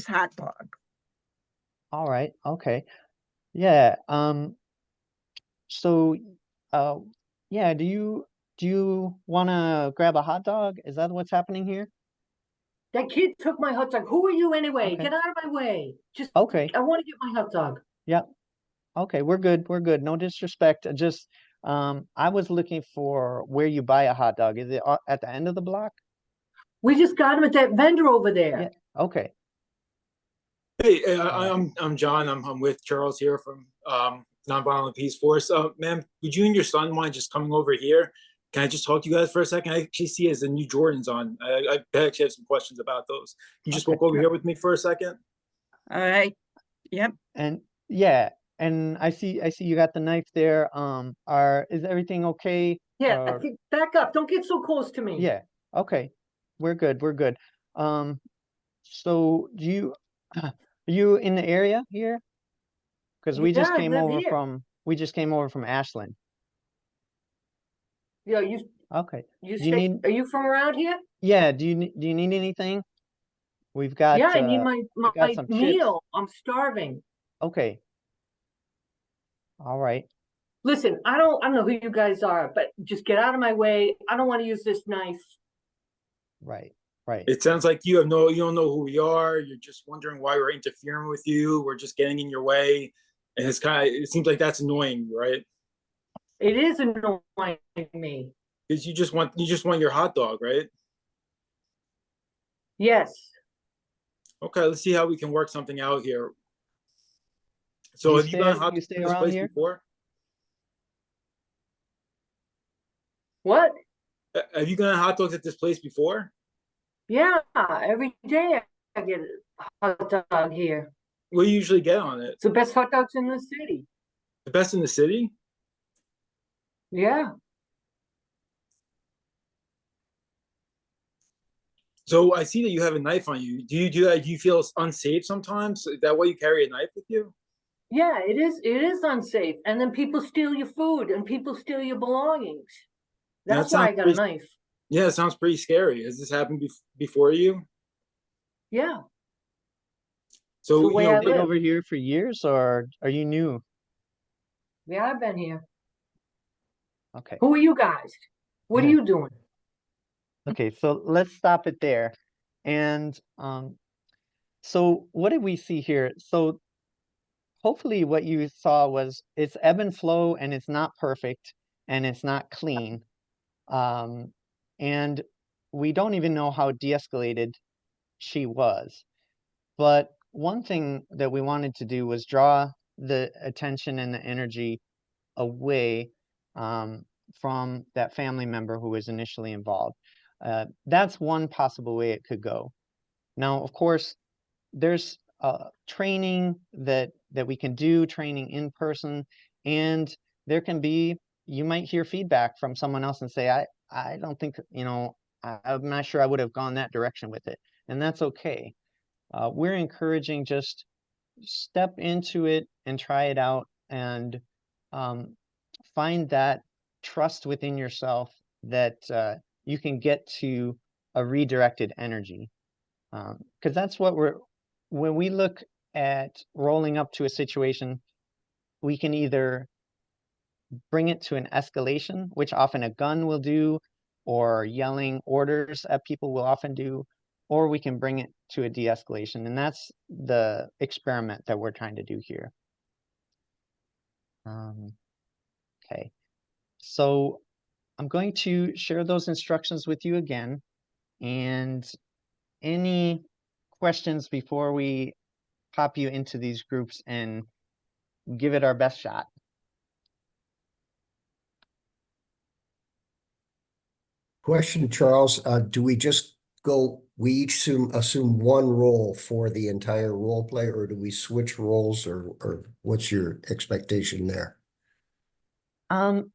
hot dog. All right. Okay. Yeah. So, yeah. Do you want to grab a hot dog? Is that what's happening here? That kid took my hot dog. Who are you anyway? Okay. Get out of my way. Just, Okay. I want to get my hot dog. Yep. Okay. We're good. We're good. No disrespect. Just, I was looking for where you buy a hot dog. Is it at the end of the block? We just got him at that vendor over there. Yeah. Okay. Hey, Alright. I'm John. I'm with Charles here from Nonviolent Peace Force. Ma'am, would you and your son mind just coming over here? Can I just talk to you guys for a second? I actually see as the new Jordans on. I actually have some questions about those. Can you just Okay. walk over here with me for a second? All right. Yep. And yeah, and I see you got the knife there. Is everything okay? Yeah, Or- back up. Don't get so close to me. yeah. Okay. We're good. We're good. So do you are you in the area here? Because we just Yeah, I came live over here. from Ashland. Yeah, Okay. you Do you stay, need are you from around here? yeah, do you need anything? We've got Yeah, I need my got some chips. meal. I'm starving. Okay. All right. Listen, I don't know who you guys are, but just get out of my way. I don't want to use this knife. Right. Right. It sounds like you don't know who we are. You're just wondering why we're interfering with you. We're just getting in your way, and it seems like that's annoying you, right? It is annoying me. Because you just want your hot dog, right? Yes. Okay, let's see how we can work something out here. So You have you gone hot you dog stay to this around place here? before? What? Have you gone hot dogs at this place before? Yeah, every day I get a hot dog here. What do you usually get on it? It's the best hot dogs in the city. The best in the city? Yeah. So I see that you have a knife on you. Do you do that? Do you feel unsafe sometimes? Is that why you carry a knife with you? Yeah, it is unsafe. And then people steal your food and people steal your belongings. That That's why I sounds got a pretty- knife. Yeah, it sounds pretty scary. Has this happened before you? Yeah. So, It's the way I Been live. over here for years, or are you new? Yeah, I've been here. Okay. Who are you guys? What are you doing? Okay, so let's stop it there. And so what did we see here? So hopefully what you saw was it's ebb and flow, and it's not perfect, and it's not clean. And we don't even know how de-escalated she was. But one thing that we wanted to do was draw the attention and the energy away from that family member who was initially involved. That's one possible way it could go. Now, of course, there's training that we can do, training in person, and there can be, you might hear feedback from someone else and say, I don't think, I'm not sure I would have gone that direction with it. And that's okay. We're encouraging just step into it and try it out, and find that trust within yourself that you can get to a redirected energy. Because that's what when we look at rolling up to a situation, we can either bring it to an escalation, which often a gun will do, or yelling orders at people will often do, or we can bring it to a de-escalation. And that's the experiment that we're trying to do here. Okay, so I'm going to share those instructions with you again. And any questions before we pop you into these groups and give it our best shot? Question, Charles, do we just we each assume one role for the entire role play, or do we switch roles, or what's your expectation there?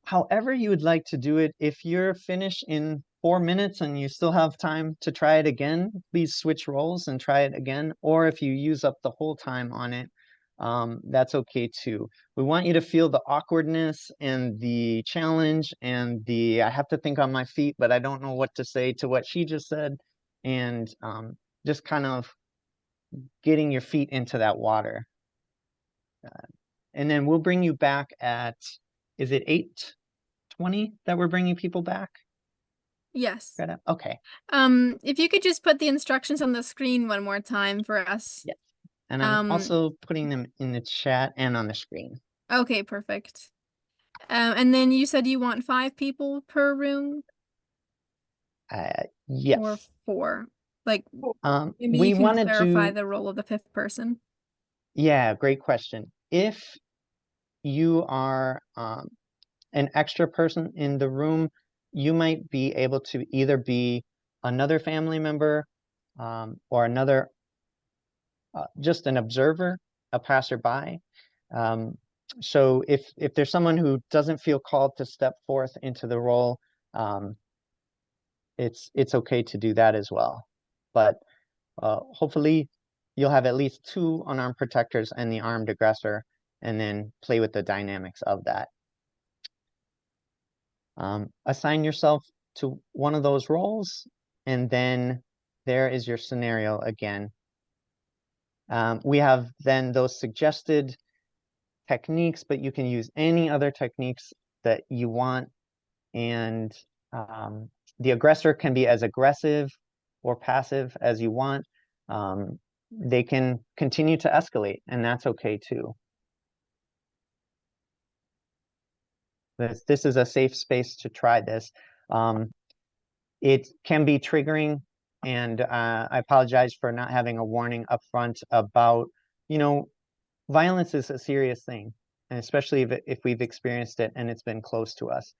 However you would like to do it. If you're finished in 4 minutes and you still have time to try it again, please switch roles and try it again. Or if you use up the whole time on it, that's okay too. We want you to feel the awkwardness and the challenge and the I have to think on my feet, but I don't know what to say to what she just said, and just kind of getting your feet into that water. And then we'll bring you back at, is it 8:20 that we're bringing people back? Yes. Greta? Okay. If you could just put the instructions on the screen one more time for us. Yeah. And I'm also putting them in the chat and on the screen. Okay, perfect. And then you said you want 5 people per room? Yes. Or 4? Like, maybe we you can wanted clarify to, the role of the 5th person. Yeah, great question. If you are an extra person in the room, you might be able to either be another family member, or another, just an observer, a passerby. So if there's someone who doesn't feel called to step forth into the role, it's okay to do that as well. But hopefully you'll have at least 2 unarmed protectors and the armed aggressor, and then play with the dynamics of that. Assign yourself to one of those roles, and then there is your scenario again. We have then those suggested techniques, but you can use any other techniques that you want. And the aggressor can be as aggressive or passive as you want. They can continue to escalate, and that's okay too. This is a safe space to try this. It can be triggering, and I apologize for not having a warning up front about, violence is a serious thing, and especially if we've experienced it and it's been close to us.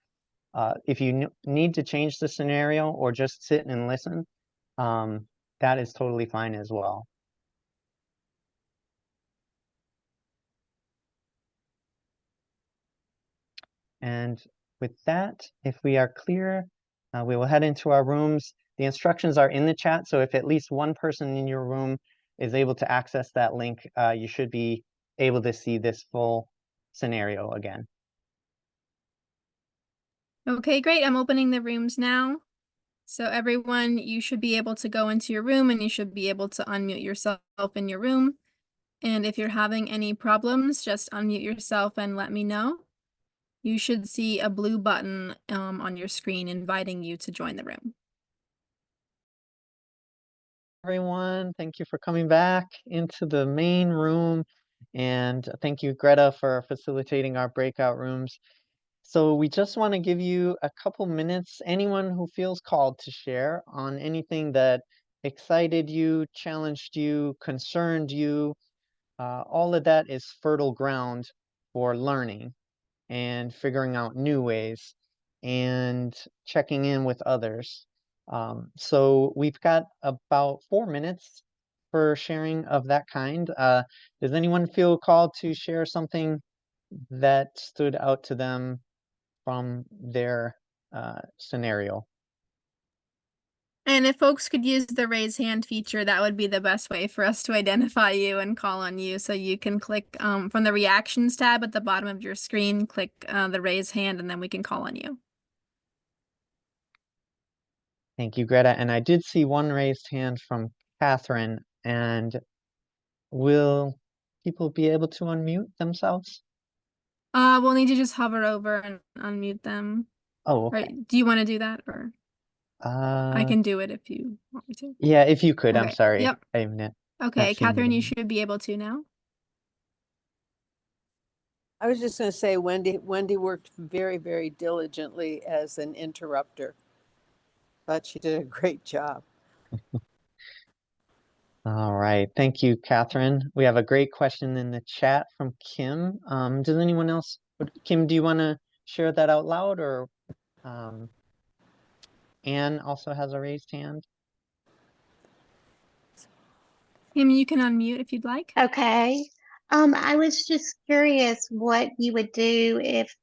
If you need to change the scenario or just sit and listen, that is totally fine as well. And with that, if we are clear, we will head into our rooms. The instructions are in the chat, so if at least one person in your room is able to access that link, you should be able to see this full scenario again. Okay, great. I'm opening the rooms now. So everyone, you should be able to go into your room, and you should be able to unmute yourself in your room. And if you're having any problems, just unmute yourself and let me know. You should see a blue button on your screen inviting you to join the room. Everyone, thank you for coming back into the main room. And thank you, Greta, for facilitating our breakout rooms. So we just want to give you a couple minutes, anyone who feels called to share on anything that excited you, challenged you, concerned you. All of that is fertile ground for learning and figuring out new ways and checking in with others. So we've got about 4 minutes for sharing of that kind. Does anyone feel called to share something that stood out to them from their scenario? And if folks could use the raise hand feature, that would be the best way for us to identify you and call on you. So you can click from the reactions tab at the bottom of your screen, click the raise hand, and then we can call on you. Thank you, Greta. And I did see one raised hand from Catherine. And will people be able to unmute themselves? We'll need to just hover over and unmute them. Oh, okay. Right. Do you want to do that, or I can do it if you want me to? Yeah, if you could. I'm Okay. sorry. Yep. I'm not Okay, seeing Catherine, you it. should be able to now. I was just going to say, Wendy worked very, very diligently as an interrupter. Thought she did a great job. All right. Thank you, Catherine. We have a great question in the chat from Kim. Does anyone else, Kim, do you want to share that out loud, or Anne also has a raised hand? Kim, you can unmute if you'd like. Okay. I was just curious what you would do if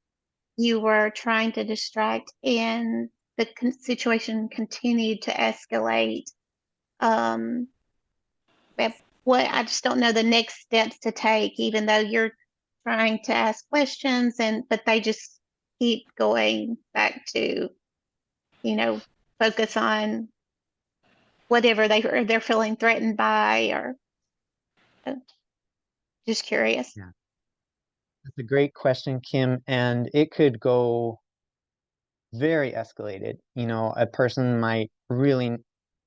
you were trying to distract and the situation continued to escalate. What I just don't know the next steps to take, even though you're trying to ask questions but they just keep going back to, focus on whatever they're feeling threatened by, or just curious. Yeah. That's a great question, Kim, and it could go very escalated. A person might really,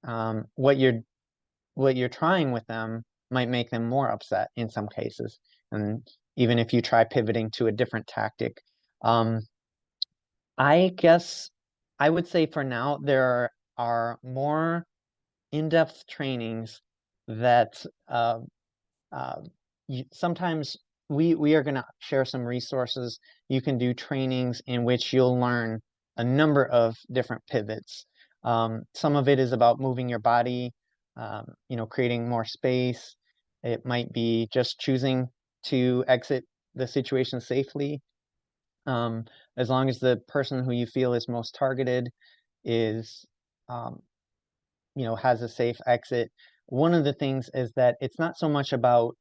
what you're trying with them might make them more upset in some cases. And even if you try pivoting to a different tactic, I guess I would say for now, there are more in-depth trainings that sometimes we are going to share some resources. You can do trainings in which you'll learn a number of different pivots. Some of it is about moving your body, creating more space. It might be just choosing to exit the situation safely. As long as the person who you feel is most targeted is, has a safe exit. One of the things is that it's not so much about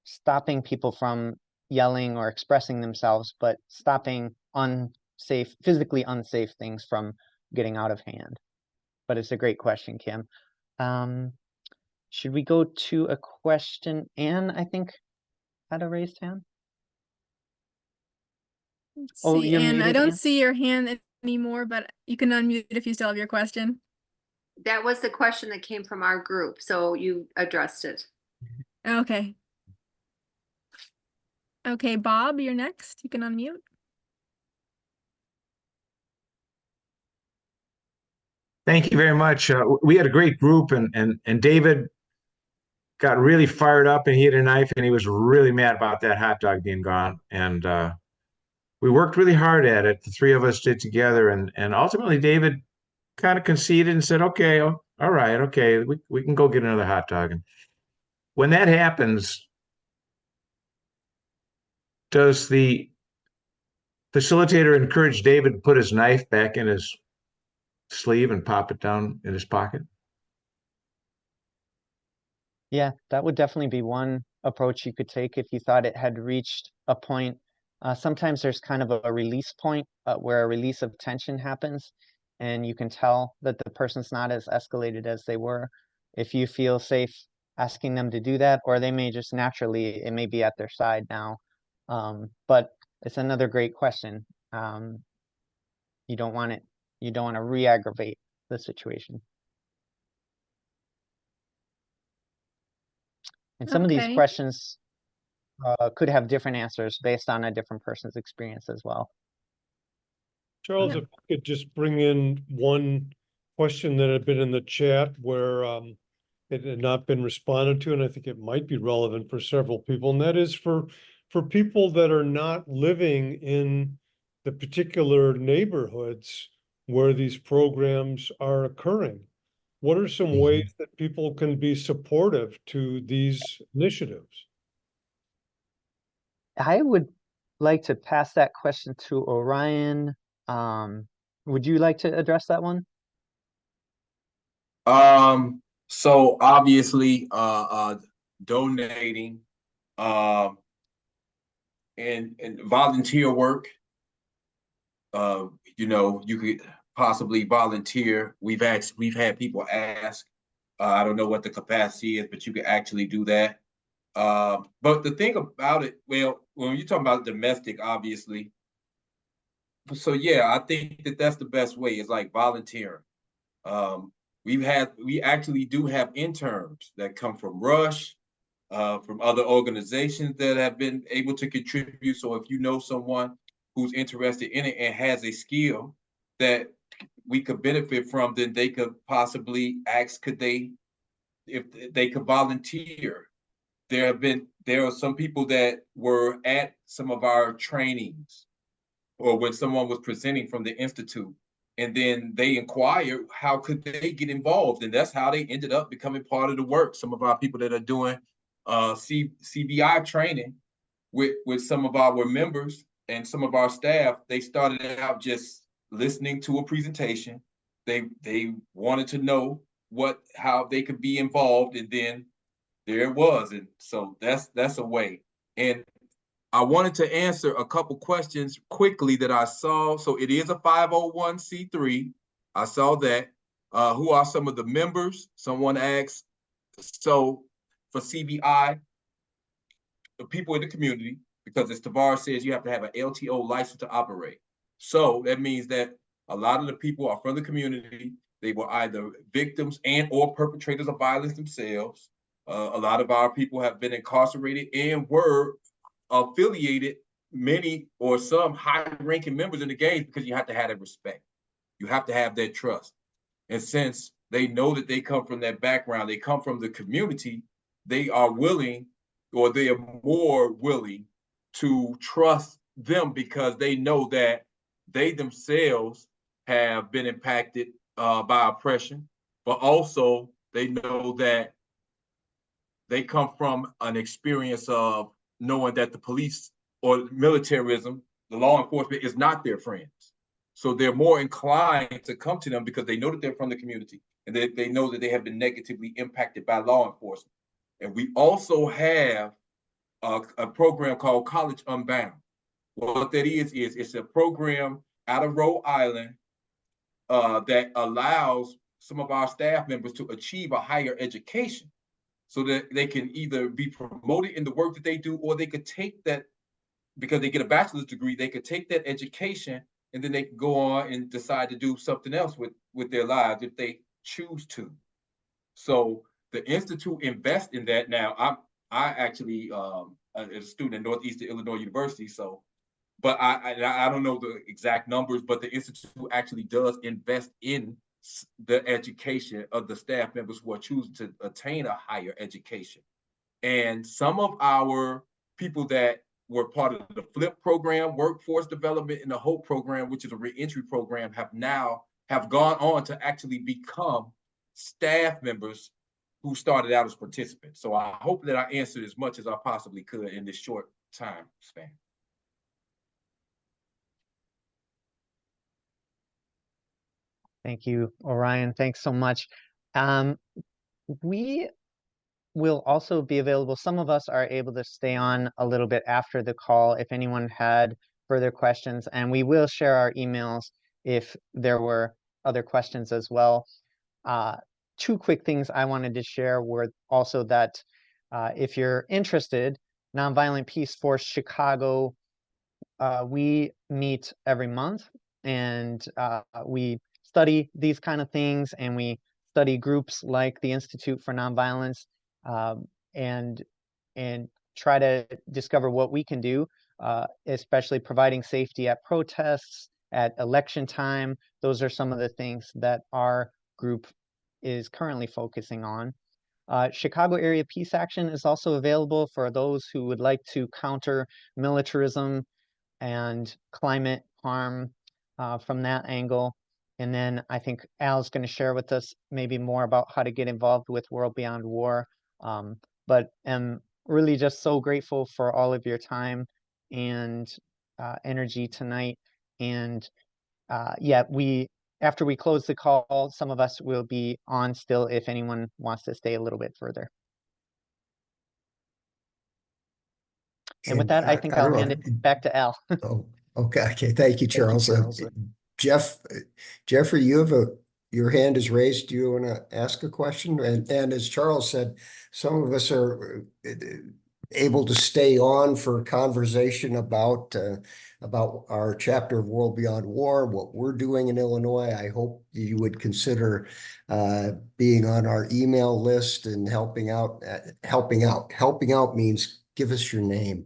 stopping people from yelling or expressing themselves, but stopping physically unsafe things from getting out of hand. But it's a great question, Kim. Should we go to a question? Anne, I think, had a raised hand. Let's Oh, see, you're Anne, I muted, don't Anne? see your hand anymore, but you can unmute if you still have your question. That was the question that came from our group, so you addressed it. Okay. Okay, Bob, you're next. You can unmute. Thank you very much. We had a great group, and David got really fired up, and he had a knife, and he was really mad about that hot dog being gone. And we worked really hard at it. The three of us did together, and ultimately David kind of conceded and said, "Okay, all right, okay, we can go get another hot dog." And when that happens, does the facilitator encourage David to put his knife back in his sleeve and pop it down in his pocket? Yeah, that would definitely be one approach you could take if you thought it had reached a point. Sometimes there's kind of a release point where a release of tension happens, and you can tell that the person's not as escalated as they were. If you feel safe asking them to do that, or they may just naturally, it may be at their side now. But it's another great question. You don't want to re-aggravate the situation. And some of these questions could have different answers based on a different person's experience as well. Charles, if I could just bring in one question that had been in the chat where it had not been responded to, and I think it might be relevant for several people, and that is for people that are not living in the particular neighborhoods where these programs are occurring. What are some ways that people can be supportive to these initiatives? I would like to pass that question to Orion. Would you like to address that one? So obviously, donating, and volunteer work. You know, you could possibly volunteer. We've had people ask. I don't know what the capacity is, but you could actually do that. But the thing about it, well, when you're talking about domestic, obviously. So yeah, I think that that's the best way. Is like volunteering. We actually do have interns that come from Rush, from other organizations that have been able to contribute. So if you know someone who's interested in it and has a skill that we could benefit from, then they could possibly ask, if they could volunteer. There are some people that were at some of our trainings, or when someone was presenting from the Institute, and then they inquired how could they get involved, and that's how they ended up becoming part of the work. Some of our people that are doing CBI training with some of our members and some of our staff, they started out just listening to a presentation. They wanted to know how they could be involved, and then there it was. And so that's a way. And I wanted to answer a couple questions quickly that I saw. So it is a 501c3. I saw that. Who are some of the members? Someone asked. So for CBI, the people in the community, because as Tavares says, you have to have an LTO license to operate. So that means that a lot of the people are from the community. They were either victims and or perpetrators of violence themselves. A lot of our people have been incarcerated and were affiliated, many or some high-ranking members in the gangs, because you have to have that respect. You have to have that trust. And since they know that they come from that background, they come from the community, they are willing, or they are more willing to trust them, because they know that they themselves have been impacted by oppression, but also they know that they come from an experience of knowing that the police or militarism, the law enforcement, is not their friends. So they're more inclined to come to them because they know that they're from the community, and they know that they have been negatively impacted by law enforcement. And we also have a program called College Unbound. What that is it's a program out of Rhode Island that allows some of our staff members to achieve a higher education, so that they can either be promoted in the work that they do, or they could take that, because they get a bachelor's degree, they could take that education and then they can go on and decide to do something else with their lives if they choose to. So the Institute invests in that. Now, I actually a student at Northeastern Illinois University, so, but I don't know the exact numbers, but the Institute actually does invest in the education of the staff members who are choosing to attain a higher education. And some of our people that were part of the FLIP program, workforce development, and the HOPE program, which is a reentry program, have gone on to actually become staff members who started out as participants. So I hope that I answered as much as I possibly could in this short time span. Thank you, Orion. Thanks so much. We will also be available. Some of us are able to stay on a little bit after the call if anyone had further questions, and we will share our emails if there were other questions as well. Two quick things I wanted to share were also that if you're interested, Nonviolent Peace Force Chicago, we meet every month, and we study these kind of things, and we study groups like the Institute for Nonviolence, and try to discover what we can do, especially providing safety at protests, at election time. Those are some of the things that our group is currently focusing on. Chicago Area Peace Action is also available for those who would like to counter militarism and climate harm from that angle. And then I think Al's going to share with us maybe more about how to get involved with World Beyond War. But am really just so grateful for all of your time and energy tonight. And yeah, after we close the call, some of us will be on still if anyone wants to stay a little bit further. And with that, I think I'll hand it back to Al. Oh, okay. Okay. Thank you, Charles. Charles. Jeffrey, your hand is raised. Do you want to ask a question? And as Charles said, some of us are able to stay on for conversation about our chapter of World Beyond War, what we're doing in Illinois. I hope you would consider being on our email list and helping out. Helping out means give us your name.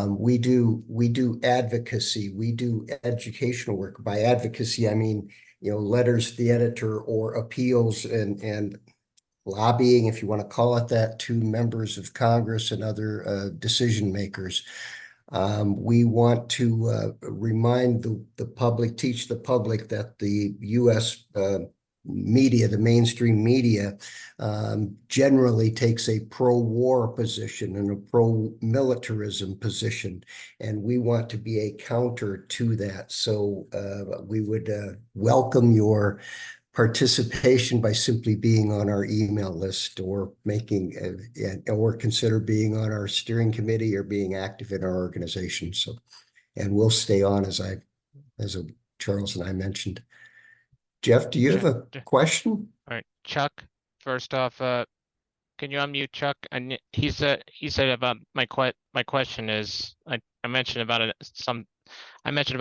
We do advocacy. We do educational work. By advocacy, I mean, letters to the editor or appeals and lobbying, if you want to call it that, to members of Congress and other decision makers. We want to remind the public, teach the public that the U.S. Media, the mainstream media, generally takes a pro-war position and a pro-militarism position, and we want to be a counter to that. So we would welcome your participation by simply being on our email list or or consider being on our steering committee or being active in our organization. So, and we'll stay on as Charles and I mentioned. Jeff, do you have a question? All right, Chuck, first off, can you unmute Chuck? And he said about my question is, I mentioned about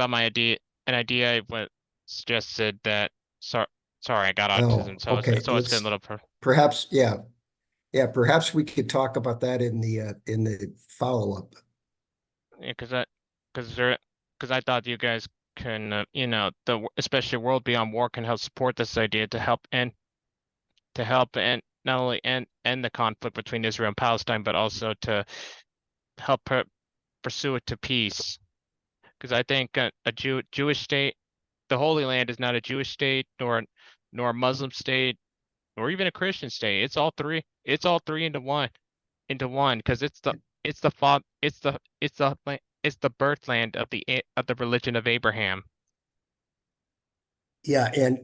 my idea, an idea I suggested that, sorry, I got autism, so okay. it's getting a little. Perhaps, yeah, perhaps we could talk about that in the follow-up. Yeah, because I thought you guys can, especially World Beyond War can help support this idea to help end not only end the conflict between Israel and Palestine, but also to help pursue it to peace. Because I think a Jewish state, the Holy Land, is not a Jewish state, nor a Muslim state, or even a Christian state. It's all three into one, because it's the birthland of the religion of Abraham. Yeah, and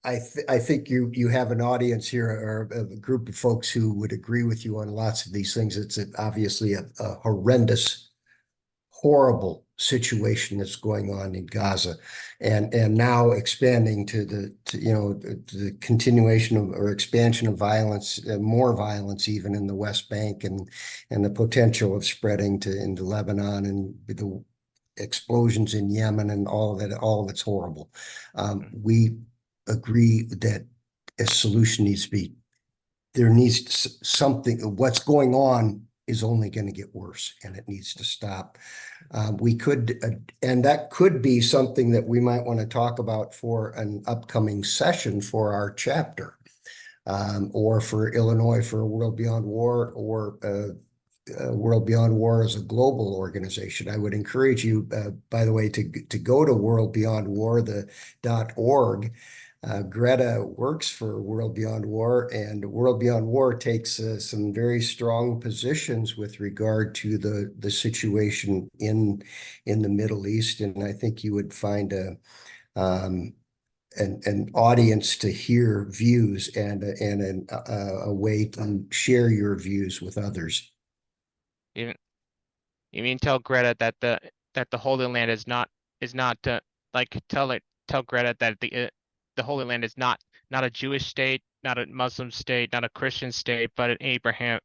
I think you have an audience here, or a group of folks who would agree with you on lots of these things. It's obviously a horrendous, horrible situation that's going on in Gaza, and now expanding to the continuation of or expansion of violence, more violence even in the West Bank, and the potential of spreading into Lebanon, and the explosions in Yemen and all of that. All of it's horrible. We agree that a solution needs to be, there needs something. What's going on is only going to get worse, and it needs to stop. We could, and that could be something that we might want to talk about for an upcoming session for our chapter, or for Illinois for World Beyond War, or World Beyond War as a global organization. I would encourage you, by the way, to go to WorldBeyondWar.org. Greta works for World Beyond War, and World Beyond War takes some very strong positions with regard to the situation in the Middle East, and I think you would find an audience to hear views and a way to share your views with others. You mean tell Greta that the Holy Land is not like tell Greta that the Holy Land is not a Jewish state, not a Muslim state, not a Christian state, but an Abraham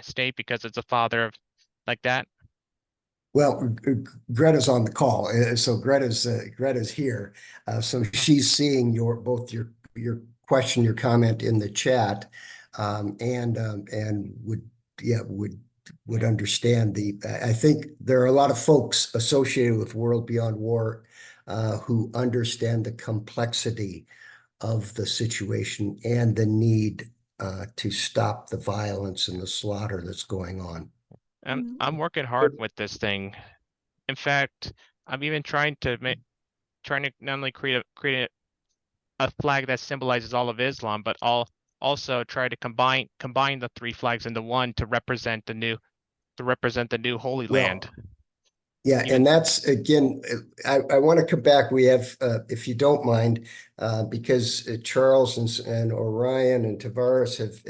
state, because it's a father of like that. Well, Greta's on the call, so Greta's here, so she's seeing both your question, your comment in the chat, and would would understand I think there are a lot of folks associated with World Beyond War who understand the complexity of the situation and the need to stop the violence and the slaughter that's going on. I'm working hard with this thing. In fact, I'm even trying to not only create a flag that symbolizes all of Islam, but also try to combine the three flags into one to represent the new Holy Land. Yeah, and that's, again, I want to come back. We have, if you don't mind, because Charles and Orion and Tavares have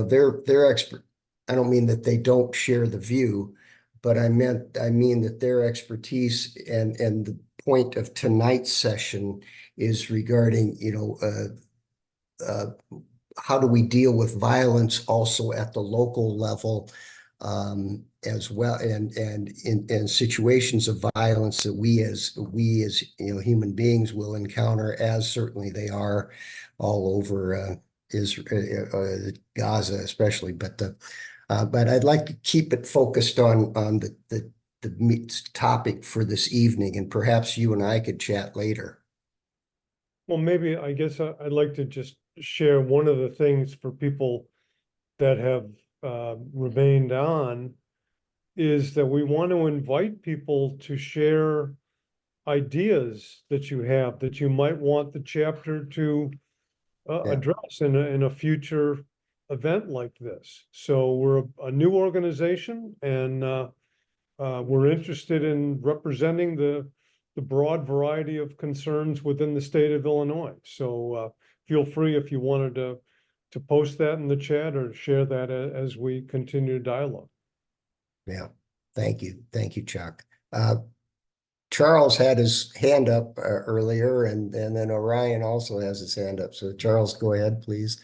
they're expert. I don't mean that they don't share the view, but I mean that their expertise and the point of tonight's session is regarding, how do we deal with violence also at the local level, as well, and in situations of violence that we as human beings will encounter, as certainly they are all over Israel, Gaza especially. But I'd like to keep it focused on the topic for this evening, and perhaps you and I could chat later. Well, maybe, I guess I'd like to just share one of the things for people that have remained on, is that we want to invite people to share ideas that you have that you might want the chapter to address in a future event like this. So we're a new organization, and we're interested in representing the broad variety of concerns within the state of Illinois. So feel free, if you wanted to post that in the chat or share that as we continue dialogue. Yeah, thank you, Chuck. Charles had his hand up earlier, and then Orion also has his hand up. So Charles, go ahead, please.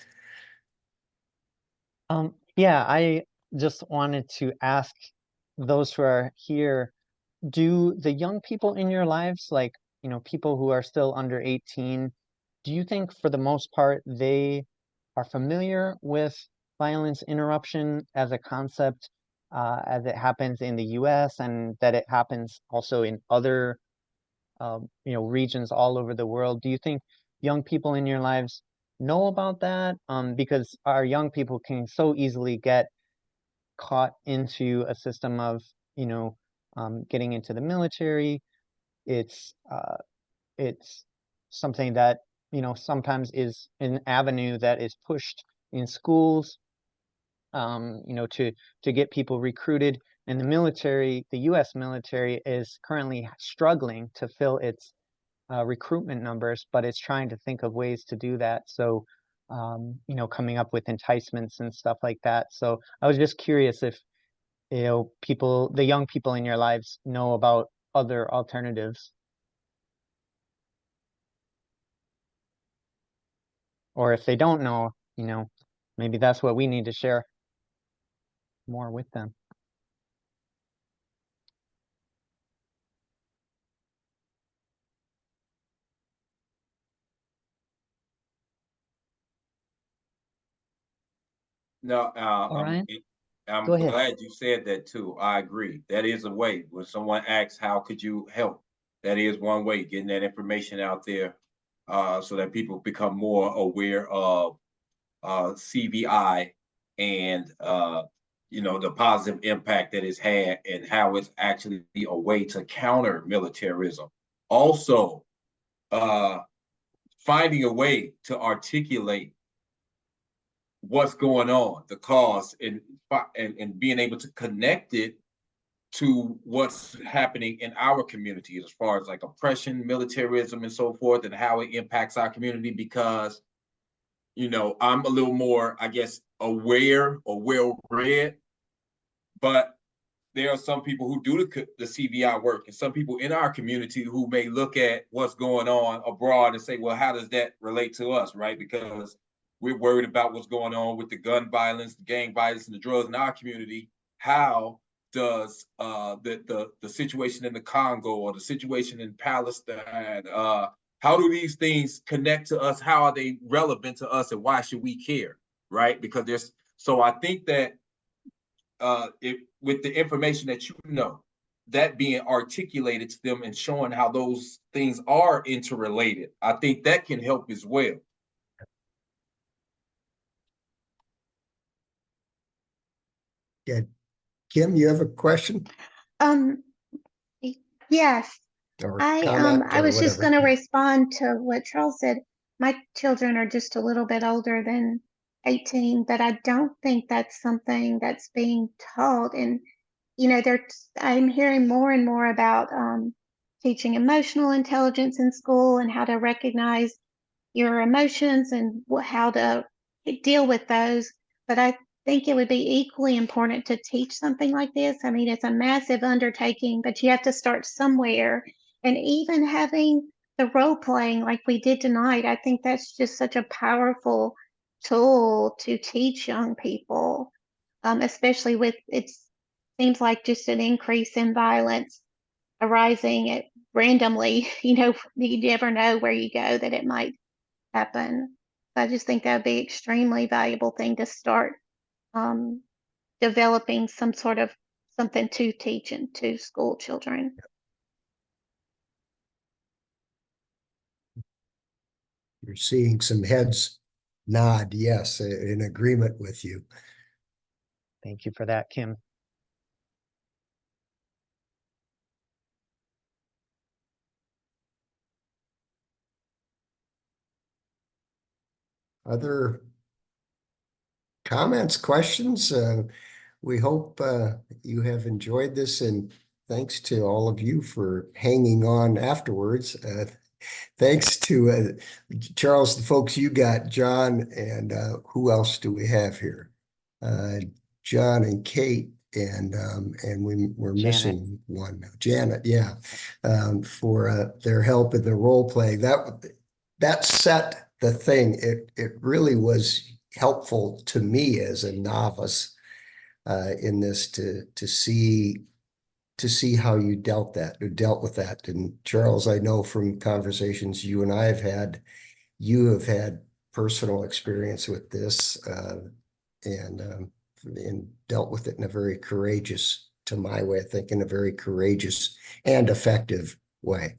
Yeah, I just wanted to ask those who are here, do the young people in your lives, like, people who are still under 18, do you think for the most part they are familiar with violence interruption as a concept, as it happens in the US, and that it happens also in other regions all over the world? Do you think young people in your lives know about that? Because our young people can so easily get caught into a system of getting into the military. It's something that sometimes is an avenue that is pushed in schools, to get people recruited. And the military, the U.S. military, is currently struggling to fill its recruitment numbers, but it's trying to think of ways to do that. So, coming up with enticements and stuff like that. So I was just curious if, the young people in your lives know about other alternatives. Or if they don't know, maybe that's what we need to share more with them. No, Orion? I'm Go ahead. glad you said that too. I agree. That is a way. When someone asks, how could you help? That is one way, getting that information out there, so that people become more aware of CVI and the positive impact that it's had, and how it's actually a way to counter militarism. Also, finding a way to articulate what's going on, the cause, and being able to connect it to what's happening in our community as far as like oppression, militarism, and so forth, and how it impacts our community. Because I'm a little more, I guess, aware or well-read, but there are some people who do the CVI work, and some people in our community who may look at what's going on abroad and say, well, how does that relate to us, right? Because we're worried about what's going on with the gun violence, the gang violence, and the drugs in our community. How does the situation in the Congo or the situation in Palestine, how do these things connect to us? How are they relevant to us, and why should we care, right? Because so I think that if with the information that you know, that being articulated to them and showing how those things are interrelated, I think that can help as well. Yeah. Kim, you have a question Um, yes, or I comment or was just whatever? going to respond to what Charles said. My children are just a little bit older than 18, but I don't think that's something that's being taught. And I'm hearing more and more about teaching emotional intelligence in school and how to recognize your emotions and how to deal with those. But I think it would be equally important to teach something like this. I mean, it's a massive undertaking, but you have to start somewhere. And even having the role playing like we did tonight, I think that's just such a powerful tool to teach young people, especially with it seems like just an increase in violence arising at randomly. You never know where you go that it might happen. I just think that would be an extremely valuable thing to start um, developing some sort of something to teach to school children. You're seeing some heads nod, yes, in agreement with you. Thank you for that, Kim. Other comments, questions? We hope you have enjoyed this, and thanks to all of you for hanging on afterwards. Thanks to Charles, the folks you got, John, and who else do we have here? John and Kate, and we're Janet. missing one, Janet, yeah, for their help in the role playing. That set the thing. It really was helpful to me as a novice in this to see how you dealt with that. And Charles, I know from conversations you and I have had, you have had personal experience with this and dealt with it in a very courageous, to my way of thinking, a very courageous and effective way.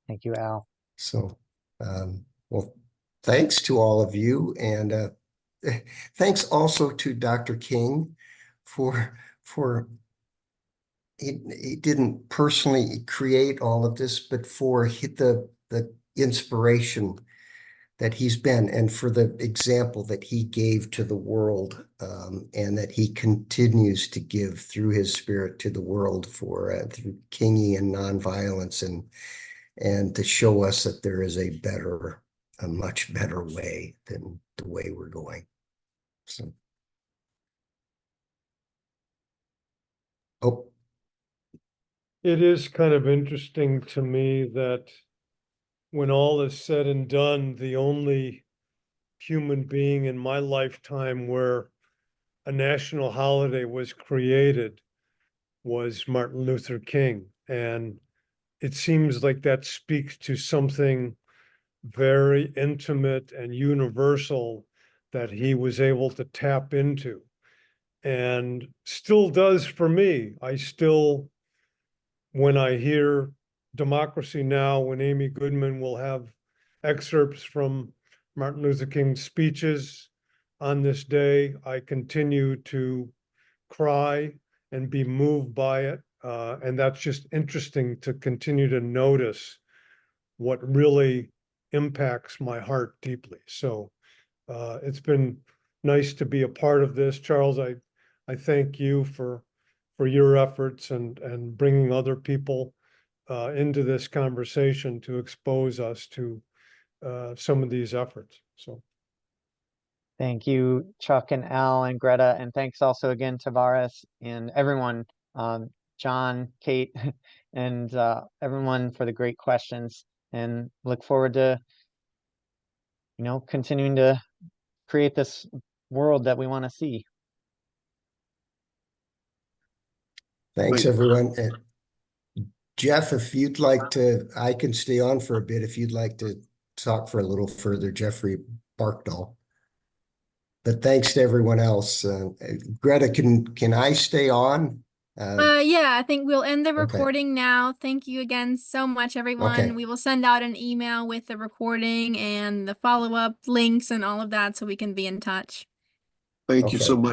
Thank you, Al. So, well, thanks to all of you, and thanks also to Dr. King for he didn't personally create all of this, but for the inspiration that he's been, and for the example that he gave to the world, and that he continues to give through his spirit to the world for through Kingy and nonviolence, and to show us that there is a much better way than the way we're going. So, oh. It is kind of interesting to me that when all is said and done, the only human being in my lifetime where a national holiday was created was Martin Luther King. And it seems like that speaks to something very intimate and universal that he was able to tap into, and still does for me. When I hear Democracy Now!, when Amy Goodman will have excerpts from Martin Luther King's speeches on this day, I continue to cry and be moved by it. And that's just interesting to continue to notice what really impacts my heart deeply. So it's been nice to be a part of this. Charles, I thank you for your efforts and bringing other people into this conversation to expose us to some of these efforts. So. Thank you, Chuck and Al and Greta, and thanks also again to Varis and everyone, John, Kate, and everyone for the great questions. And look forward to, continuing to create this world that we want to see. Thanks, everyone. And Jeff, if you'd like to, I can stay on for a bit if you'd like to talk for a little further. Jeffrey Barkdahl. But thanks to everyone else. Greta, can I stay on? Yeah, I think we'll end the Okay. recording now. Thank you again so much, everyone. Okay. We will send out an email with the recording and the follow-up links and all of that so we can be in touch. Thank you Okay. so much.